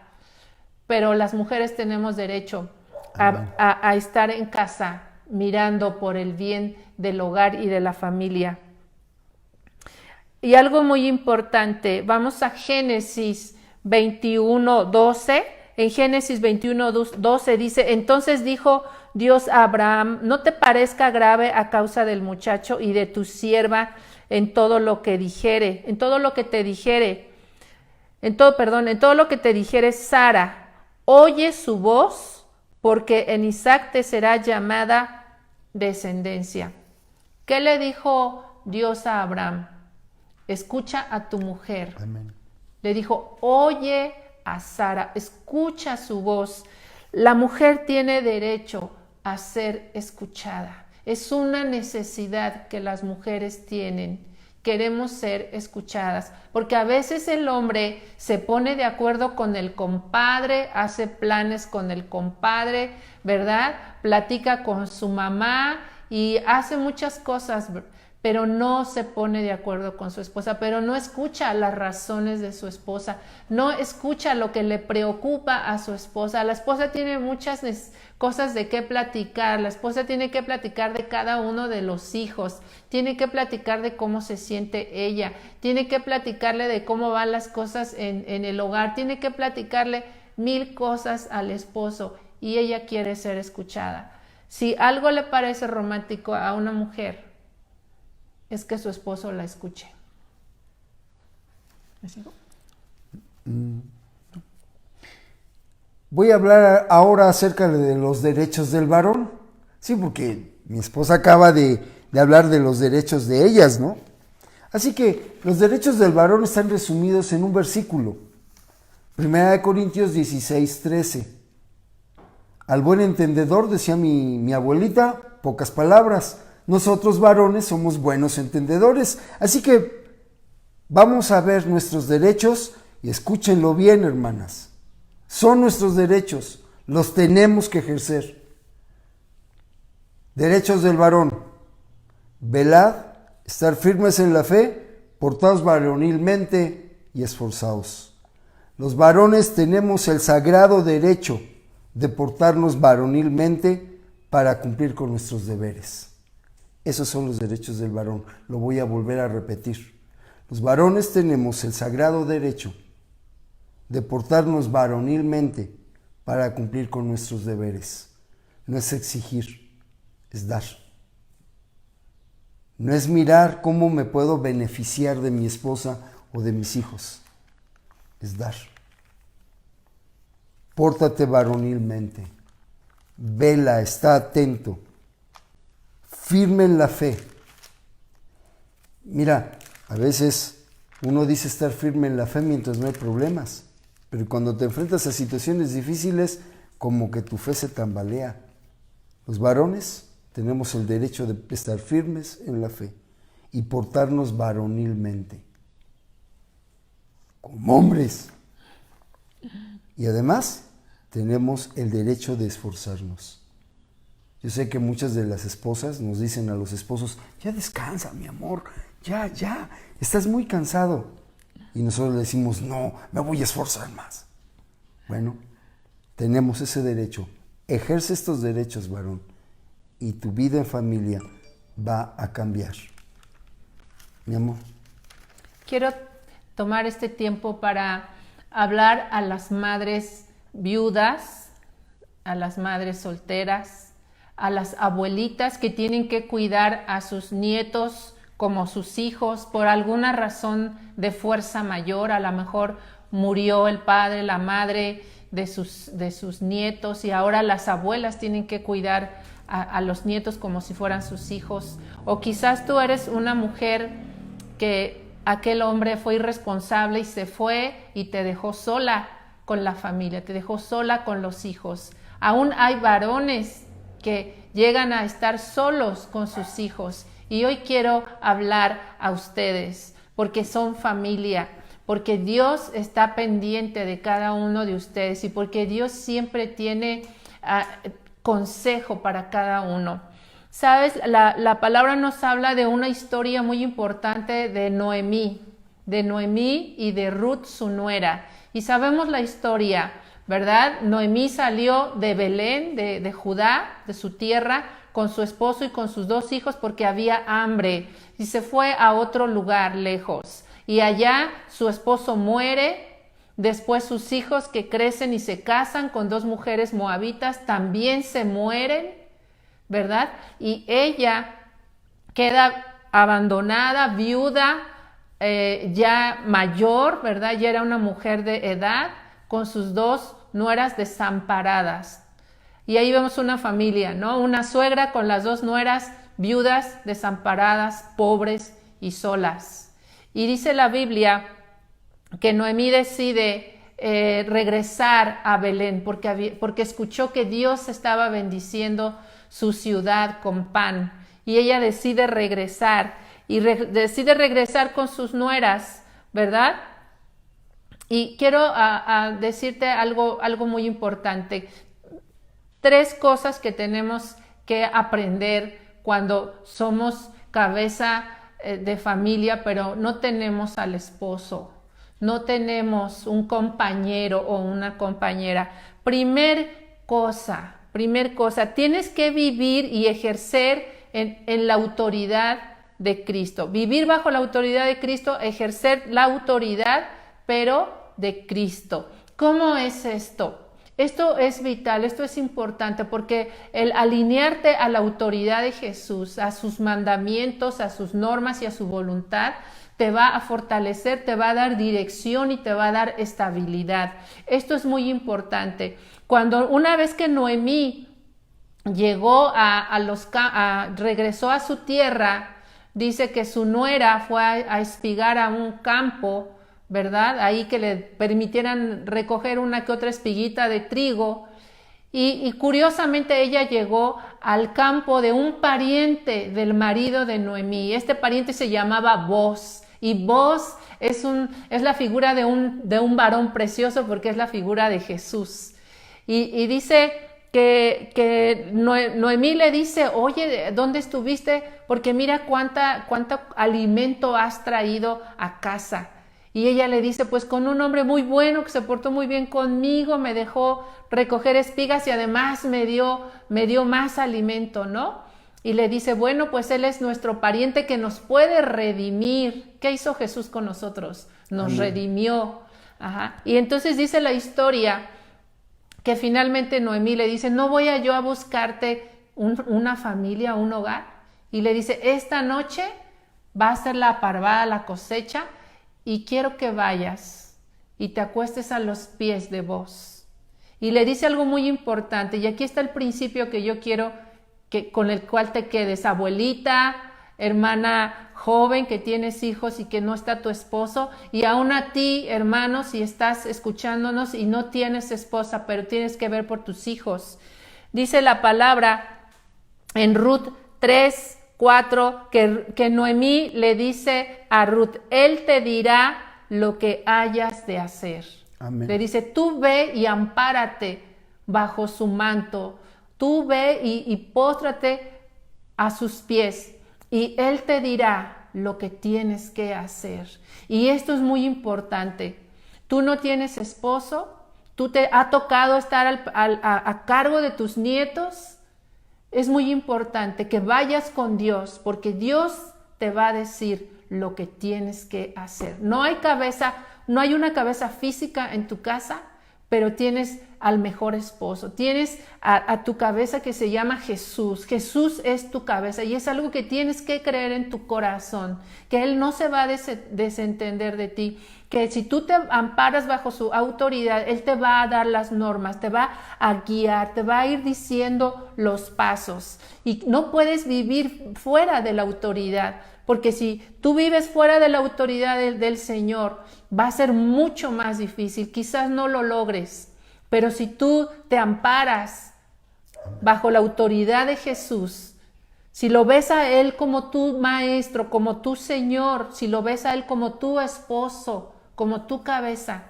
Pero las mujeres tenemos derecho a estar en casa mirando por el bien del hogar y de la familia. Y algo muy importante, vamos a Génesis 21:12. En Génesis 21:12 dice, entonces dijo Dios a Abraham, no te parezca grave a causa del muchacho y de tu sierva en todo lo que te dijere Sara, oye su voz porque en Isaac te será llamada descendencia. ¿Qué le dijo Dios a Abraham? Escucha a tu mujer. Amén. Le dijo, oye a Sara, escucha su voz. La mujer tiene derecho a ser escuchada. Es una necesidad que las mujeres tienen. Queremos ser escuchadas, porque a veces el hombre se pone de acuerdo con el compadre, hace planes con el compadre, ¿verdad? Platica con su mamá y hace muchas cosas, pero no se pone de acuerdo con su esposa, pero no escucha las razones de su esposa, no escucha lo que le preocupa a su esposa. La esposa tiene muchas cosas de qué platicar, la esposa tiene que platicar de cada uno de los hijos, tiene que platicar de cómo se siente ella, tiene que platicarle de cómo van las cosas en el hogar, tiene que platicarle 1000 cosas al esposo y ella quiere ser escuchada. Si algo le parece romántico a una mujer, es que su esposo la escuche. ¿Me sigo? Voy a hablar ahora acerca de los derechos del varón. Sí, porque mi esposa acaba de hablar de los derechos de ellas, ¿no? Así que los derechos del varón están resumidos en un versículo. 1 Corintios 16:13. Al buen entendedor, decía mi abuelita, pocas palabras. Nosotros varones somos buenos entendedores. Así que vamos a ver nuestros derechos y escúchenlo bien, hermanas. Son nuestros derechos, los tenemos que ejercer. Derechos del varón. Velad, estar firmes en la fe, portaos varonilmente y esforzaos. Los varones tenemos el sagrado derecho de portarnos varonilmente para cumplir con nuestros deberes. Esos son los derechos del varón. Lo voy a volver a repetir. Los varones tenemos el sagrado derecho de portarnos varonilmente para cumplir con nuestros deberes. No es exigir, es dar. No es mirar cómo me puedo beneficiar de mi esposa o de mis hijos. Es dar. Pórtate varonilmente. Vela, está atento. Firme en la fe. Mira, a veces uno dice estar firme en la fe mientras no hay problemas, pero cuando te enfrentas a situaciones difíciles, como que tu fe se tambalea. Los varones tenemos el derecho de estar firmes en la fe y portarnos varonilmente, como hombres. Y además, tenemos el derecho de esforzarnos. Yo sé que muchas de las esposas nos dicen a los esposos, ya descansa, mi amor, ya, estás muy cansado. Y nosotros le decimos, no, me voy a esforzar más. Bueno, tenemos ese derecho. Ejerce estos derechos, varón, y tu vida en familia va a cambiar. Mi amor. Quiero tomar este tiempo para hablar a las madres viudas, a las madres solteras, a las abuelitas que tienen que cuidar a sus nietos como sus hijos por alguna razón de fuerza mayor. A lo mejor murió el padre, la madre de sus nietos y ahora las abuelas tienen que cuidar a los nietos como si fueran sus hijos. O quizás tú eres una mujer que aquel hombre fue irresponsable y se fue y te dejó sola con la familia, te dejó sola con los hijos. Aún hay varones que llegan a estar solos con sus hijos. Y hoy quiero hablar a ustedes porque son familia, porque Dios está pendiente de cada uno de ustedes y porque Dios siempre tiene consejo para cada uno. Sabes, la palabra nos habla de una historia muy importante de Noemí y de Ruth, su nuera. Y sabemos la historia, ¿verdad? Noemí salió de Belén, de Judá, de su tierra, con su esposo y con sus 2 hijos porque había hambre y se fue a otro lugar lejos. Y allá su esposo muere, después sus hijos que crecen y se casan con 2 mujeres moabitas también se mueren, ¿verdad? Y ella queda abandonada, viuda, ya mayor, ¿verdad? Ya era una mujer de edad, con sus 2 nueras desamparadas. Y ahí vemos una familia, ¿no? Una suegra con las dos nueras, viudas, desamparadas, pobres y solas. Y dice la Biblia que Noemí decide regresar a Belén porque escuchó que Dios estaba bendiciendo su ciudad con pan. Y ella decide regresar y decide regresar con sus nueras, ¿verdad? Y quiero decirte algo muy importante. 3 cosas que tenemos que aprender cuando somos cabeza de familia, pero no tenemos al esposo, no tenemos un compañero o una compañera. Primer cosa, tienes que vivir y ejercer en la autoridad de Cristo. Vivir bajo la autoridad de Cristo, ejercer la autoridad, pero de Cristo. ¿Cómo es esto? Esto es vital, esto es importante porque el alinearte a la autoridad de Jesús, a sus mandamientos, a sus normas y a su voluntad, te va a fortalecer, te va a dar dirección y te va a dar estabilidad. Esto es muy importante. Una vez que Noemí llegó regresó a su tierra, dice que su nuera fue a espigar a un campo, ¿verdad? Ahí que le permitieran recoger una que otra espiguita de trigo. Y curiosamente ella llegó al campo de un pariente del marido de Noemí. Este pariente se llamaba Boz. Y Boz es la figura de un varón precioso porque es la figura de Jesús. Y dice que Noemí le dice, oye, ¿dónde estuviste? Porque mira cuánto alimento has traído a casa. Y ella le dice, pues con un hombre muy bueno que se portó muy bien conmigo, me dejó recoger espigas y además me dio más alimento, ¿no? Y le dice, bueno, pues él es nuestro pariente que nos puede redimir. ¿Qué hizo Jesús con nosotros? Nos redimió. Ajá. Y entonces dice la historia que finalmente Noemí le dice, ¿no voy yo a buscarte una familia, un hogar? Y le dice, esta noche va a ser la parvada, la cosecha, y quiero que vayas y te acuestes a los pies de Boz. Y le dice algo muy importante, y aquí está el principio que yo quiero con el cual te quedes, abuelita, hermana joven que tienes hijos y que no está tu esposo, y aún a ti, hermano, si estás escuchándonos y no tienes esposa, pero tienes que ver por tus hijos. Dice la palabra en Ruth 3:4 que Noemí le dice a Ruth, él te dirá lo que hayas de hacer. Amén. Le dice, tú ve y ampárate bajo su manto, tú ve y póstrate a sus pies y él te dirá lo que tienes que hacer. Y esto es muy importante. Tú no tienes esposo, tú te ha tocado estar a cargo de tus nietos. Es muy importante que vayas con Dios porque Dios te va a decir lo que tienes que hacer. No hay una cabeza física en tu casa, pero tienes al mejor esposo. Tienes a tu cabeza que se llama Jesús. Jesús es tu cabeza y es algo que tienes que creer en tu corazón, que Él no se va a desentender de ti, que si tú te amparas bajo su autoridad, Él te va a dar las normas, te va a guiar, te va a ir diciendo los pasos. Y no puedes vivir fuera de la autoridad, porque si tú vives fuera de la autoridad del Señor, va a ser mucho más difícil, quizás no lo logres. Pero si tú te amparas bajo la autoridad de Jesús, si lo ves a Él como tu maestro, como tu Señor, si lo ves a Él como tu esposo, como tu cabeza,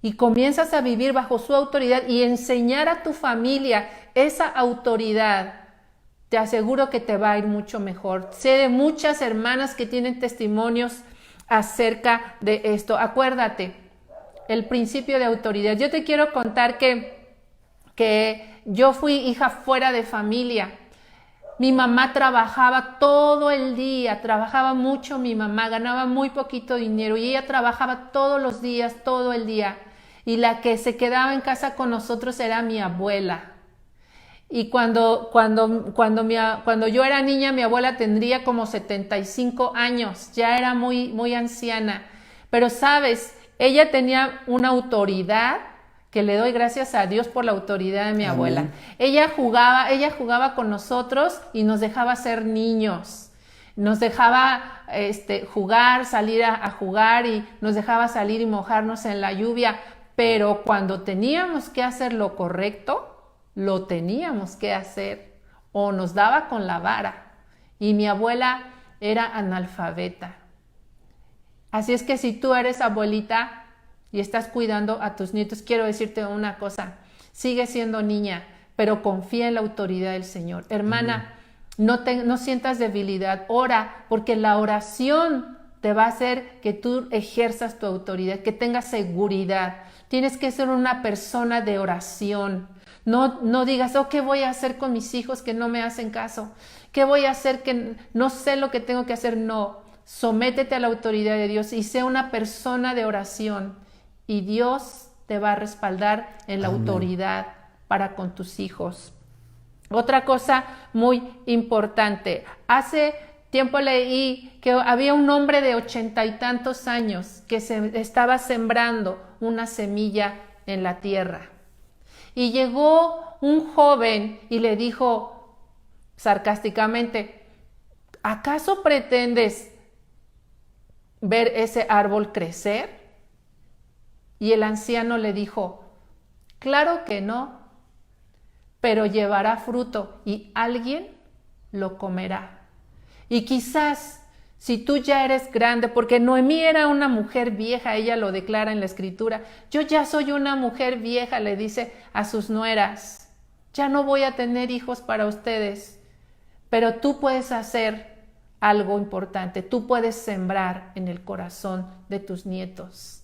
y comienzas a vivir bajo su autoridad y enseñar a tu familia esa autoridad, te aseguro que te va a ir mucho mejor. Sé de muchas hermanas que tienen testimonios acerca de esto. Acuérdate, el principio de autoridad. Yo te quiero contar que yo fui hija fuera de familia. Mi mamá trabajaba todo el día, trabajaba mucho mi mamá, ganaba muy poquito dinero y ella trabajaba todos los días, todo el día. Y la que se quedaba en casa con nosotros era mi abuela. Y cuando yo era niña, mi abuela tendría como 75 años, ya era muy, muy anciana. Pero sabes, ella tenía una autoridad que le doy gracias a Dios por la autoridad de mi abuela. Amén. Ella jugaba con nosotros y nos dejaba ser niños. Nos dejaba jugar, salir a jugar, y nos dejaba salir y mojarnos en la lluvia, pero cuando teníamos que hacer lo correcto, lo teníamos que hacer, o nos daba con la vara. Y mi abuela era analfabeta. Así es que si tú eres abuelita y estás cuidando a tus nietos, quiero decirte una cosa: sigue siendo niña, pero confía en la autoridad del Señor. Hermana, no sientas debilidad, ora, porque la oración te va a hacer que tú ejerzas tu autoridad, que tengas seguridad. Tienes que ser una persona de oración. No digas, ¿qué voy a hacer con mis hijos que no me hacen caso? ¿Qué voy a hacer que no sé lo que tengo que hacer? No, sométete a la autoridad de Dios y sé una persona de oración, y Dios te va a respaldar en la autoridad para con tus hijos. Otra cosa muy importante: hace tiempo leí que había un hombre de 80 y tantos años que estaba sembrando una semilla en la tierra. Y llegó un joven y le dijo sarcásticamente, ¿acaso pretendes ver ese árbol crecer? Y el anciano le dijo, claro que no, pero llevará fruto y alguien lo comerá. Y quizás si tú ya eres grande, porque Noemí era una mujer vieja, ella lo declara en la escritura, yo ya soy una mujer vieja, le dice a sus nueras, ya no voy a tener hijos para ustedes, pero tú puedes hacer algo importante, tú puedes sembrar en el corazón de tus nietos.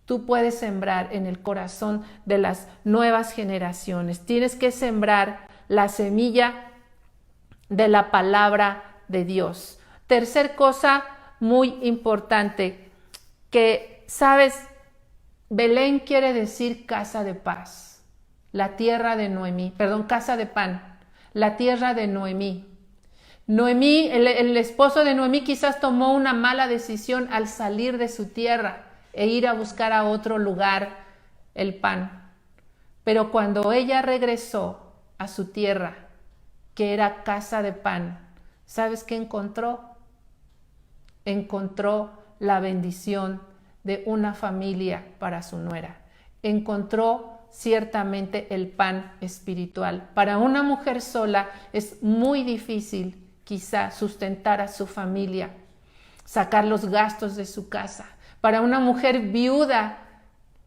Tú puedes sembrar en el corazón de las nuevas generaciones. Tienes que sembrar la semilla de la palabra de Dios. Tercer cosa muy importante, que sabes, Belén quiere decir casa de paz, la tierra de Noemí, casa de pan, la tierra de Noemí. Noemí, el esposo de Noemí quizás tomó una mala decisión al salir de su tierra e ir a buscar a otro lugar el pan. Pero cuando ella regresó a su tierra, que era casa de pan, ¿sabes qué encontró? Encontró la bendición de una familia para su nuera. Encontró ciertamente el pan espiritual. Para una mujer sola es muy difícil quizá sustentar a su familia, sacar los gastos de su casa. Para una mujer viuda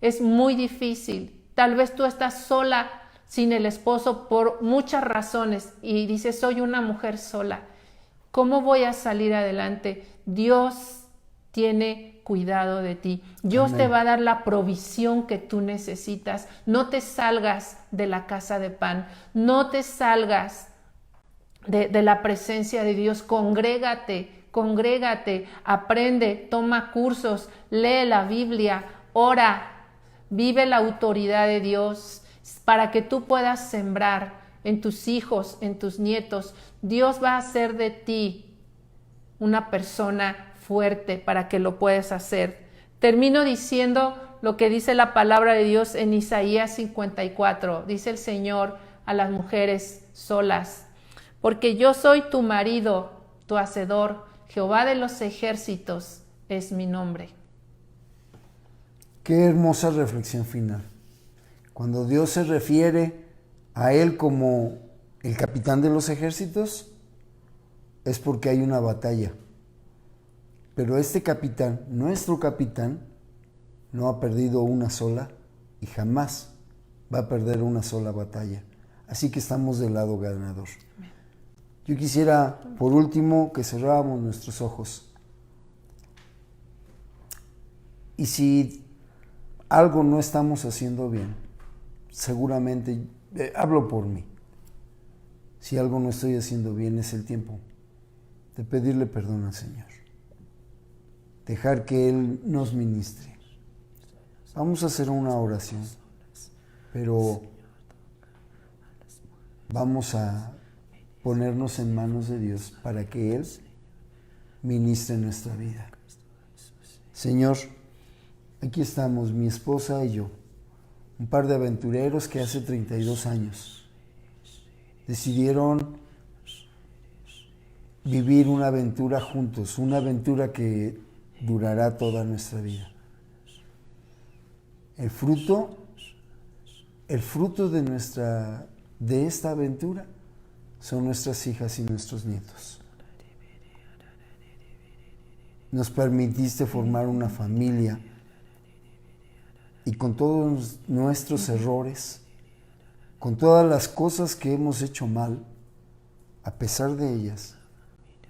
es muy difícil. Tal vez tú estás sola sin el esposo por muchas razones y dices, soy una mujer sola. ¿Cómo voy a salir adelante? Dios tiene cuidado de ti. Dios te va a dar la provisión que tú necesitas. No te salgas de la casa de pan. No te salgas de la presencia de Dios. Congrégate, aprende, toma cursos, lee la Biblia, ora, vive la autoridad de Dios para que tú puedas sembrar en tus hijos, en tus nietos. Dios va a hacer de ti una persona fuerte para que lo puedas hacer. Termino diciendo lo que dice la palabra de Dios en Isaías 54. Dice el Señor a las mujeres solas, porque yo soy tu marido, tu hacedor, Jehová de los ejércitos es mi nombre. Qué hermosa reflexión final. Cuando Dios se refiere a Él como el capitán de los ejércitos, es porque hay una batalla. Pero este capitán, nuestro capitán, no ha perdido una sola y jamás va a perder una sola batalla. Así que estamos del lado ganador. Yo quisiera, por último, que cerráramos nuestros ojos. Y si algo no estamos haciendo bien, seguramente, hablo por mí, si algo no estoy haciendo bien, es el tiempo de pedirle perdón al Señor. Dejar que Él nos ministre. Vamos a hacer una oración, pero vamos a ponernos en manos de Dios para que Él ministre nuestra vida. Señor, aquí estamos, mi esposa y yo, un par de aventureros que hace 32 años decidieron vivir una aventura juntos, una aventura que durará toda nuestra vida. El fruto de esta aventura son nuestras hijas y nuestros nietos. Nos permitiste formar una familia y con todos nuestros errores, con todas las cosas que hemos hecho mal, a pesar de ellas,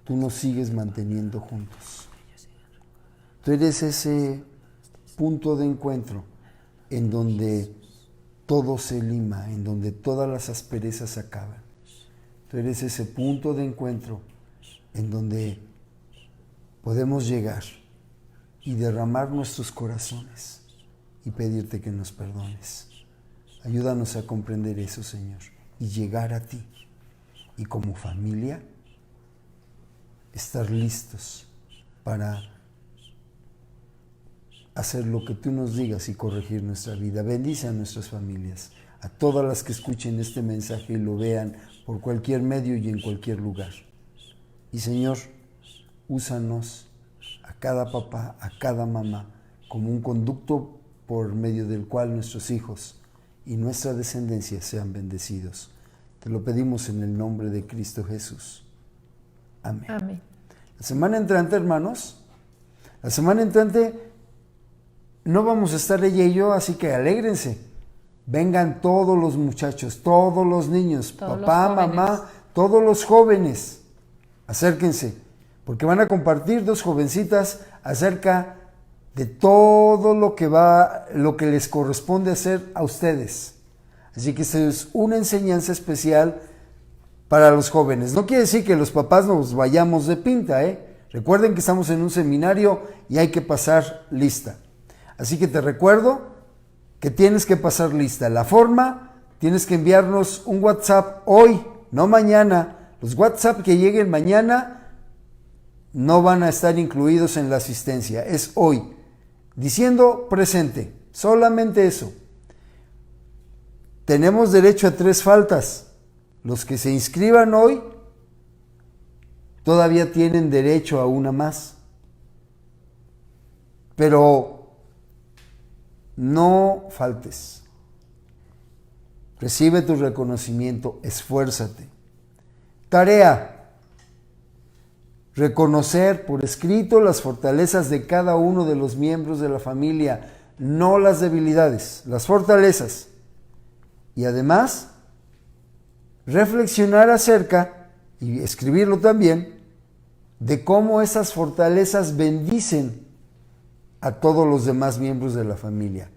tú nos sigues manteniendo juntos. Tú eres ese punto de encuentro en donde todo se lima, en donde todas las asperezas acaban. Tú eres ese punto de encuentro en donde podemos llegar y derramar nuestros corazones y pedirte que nos perdones. Ayúdanos a comprender eso, Señor, y llegar a ti. Y como familia, estar listos para hacer lo que tú nos digas y corregir nuestra vida. Bendice a nuestras familias, a todas las que escuchen este mensaje y lo vean por cualquier medio y en cualquier lugar. Y Señor, úsanos a cada papá, a cada mamá, como un conducto por medio del cual nuestros hijos y nuestra descendencia sean bendecidos. Te lo pedimos en el nombre de Cristo Jesús. Amén. Amén. La semana entrante, hermanos, no vamos a estar ella y yo, así que alégrense. Vengan todos los muchachos, todos los niños, Todos papá, los jóvenes. mamá, todos los jóvenes. Acérquense, porque van a compartir dos jovencitas acerca de todo lo que les corresponde hacer a ustedes. Así que esta es una enseñanza especial para los jóvenes. No quiere decir que los papás nos vayamos de pinta, Recuerden que estamos en un seminario y hay que pasar lista. Así que te recuerdo que tienes que pasar lista. La forma, tienes que enviarnos un WhatsApp hoy, no mañana. Los WhatsApp que lleguen mañana no van a estar incluidos en la asistencia. Es hoy. Diciendo presente. Solamente eso. Tenemos derecho a 3 faltas. Los que se inscriban hoy todavía tienen derecho a una más. Pero no faltes. Recibe tu reconocimiento, esfuérzate. Tarea: reconocer por escrito las fortalezas de cada uno de los miembros de la familia, no las debilidades, las fortalezas. Y además, reflexionar acerca, y escribirlo también, de cómo esas fortalezas bendicen a todos los demás miembros de la familia.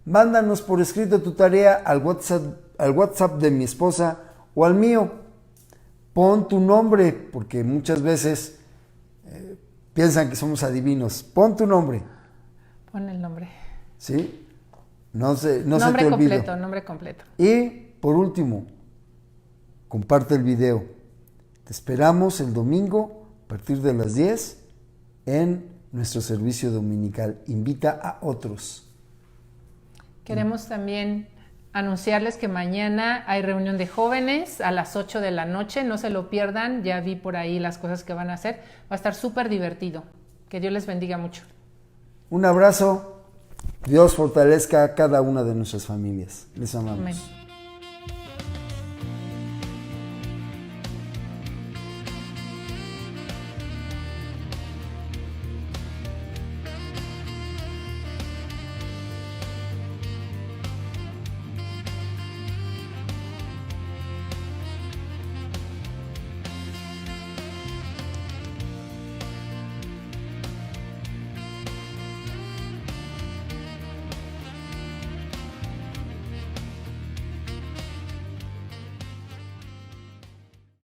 Mándanos por escrito tu tarea al WhatsApp de mi esposa o al mío. Pon tu nombre, porque muchas veces piensan que somos adivinos. Pon tu nombre. Pon el nombre. ¿Sí? No se te Nombre olvide. completo, nombre completo. Y por último, comparte el video. Te esperamos el domingo a partir de las 10 en nuestro servicio dominical. Invita a otros. Queremos también anunciarles que mañana hay reunión de jóvenes a las 8 de la noche. No se lo pierdan. Ya vi por ahí las cosas que van a hacer. Va a estar súper divertido. Que Dios les bendiga mucho. Un abrazo. Dios fortalezca a cada una de nuestras familias. Les amamos. Amén.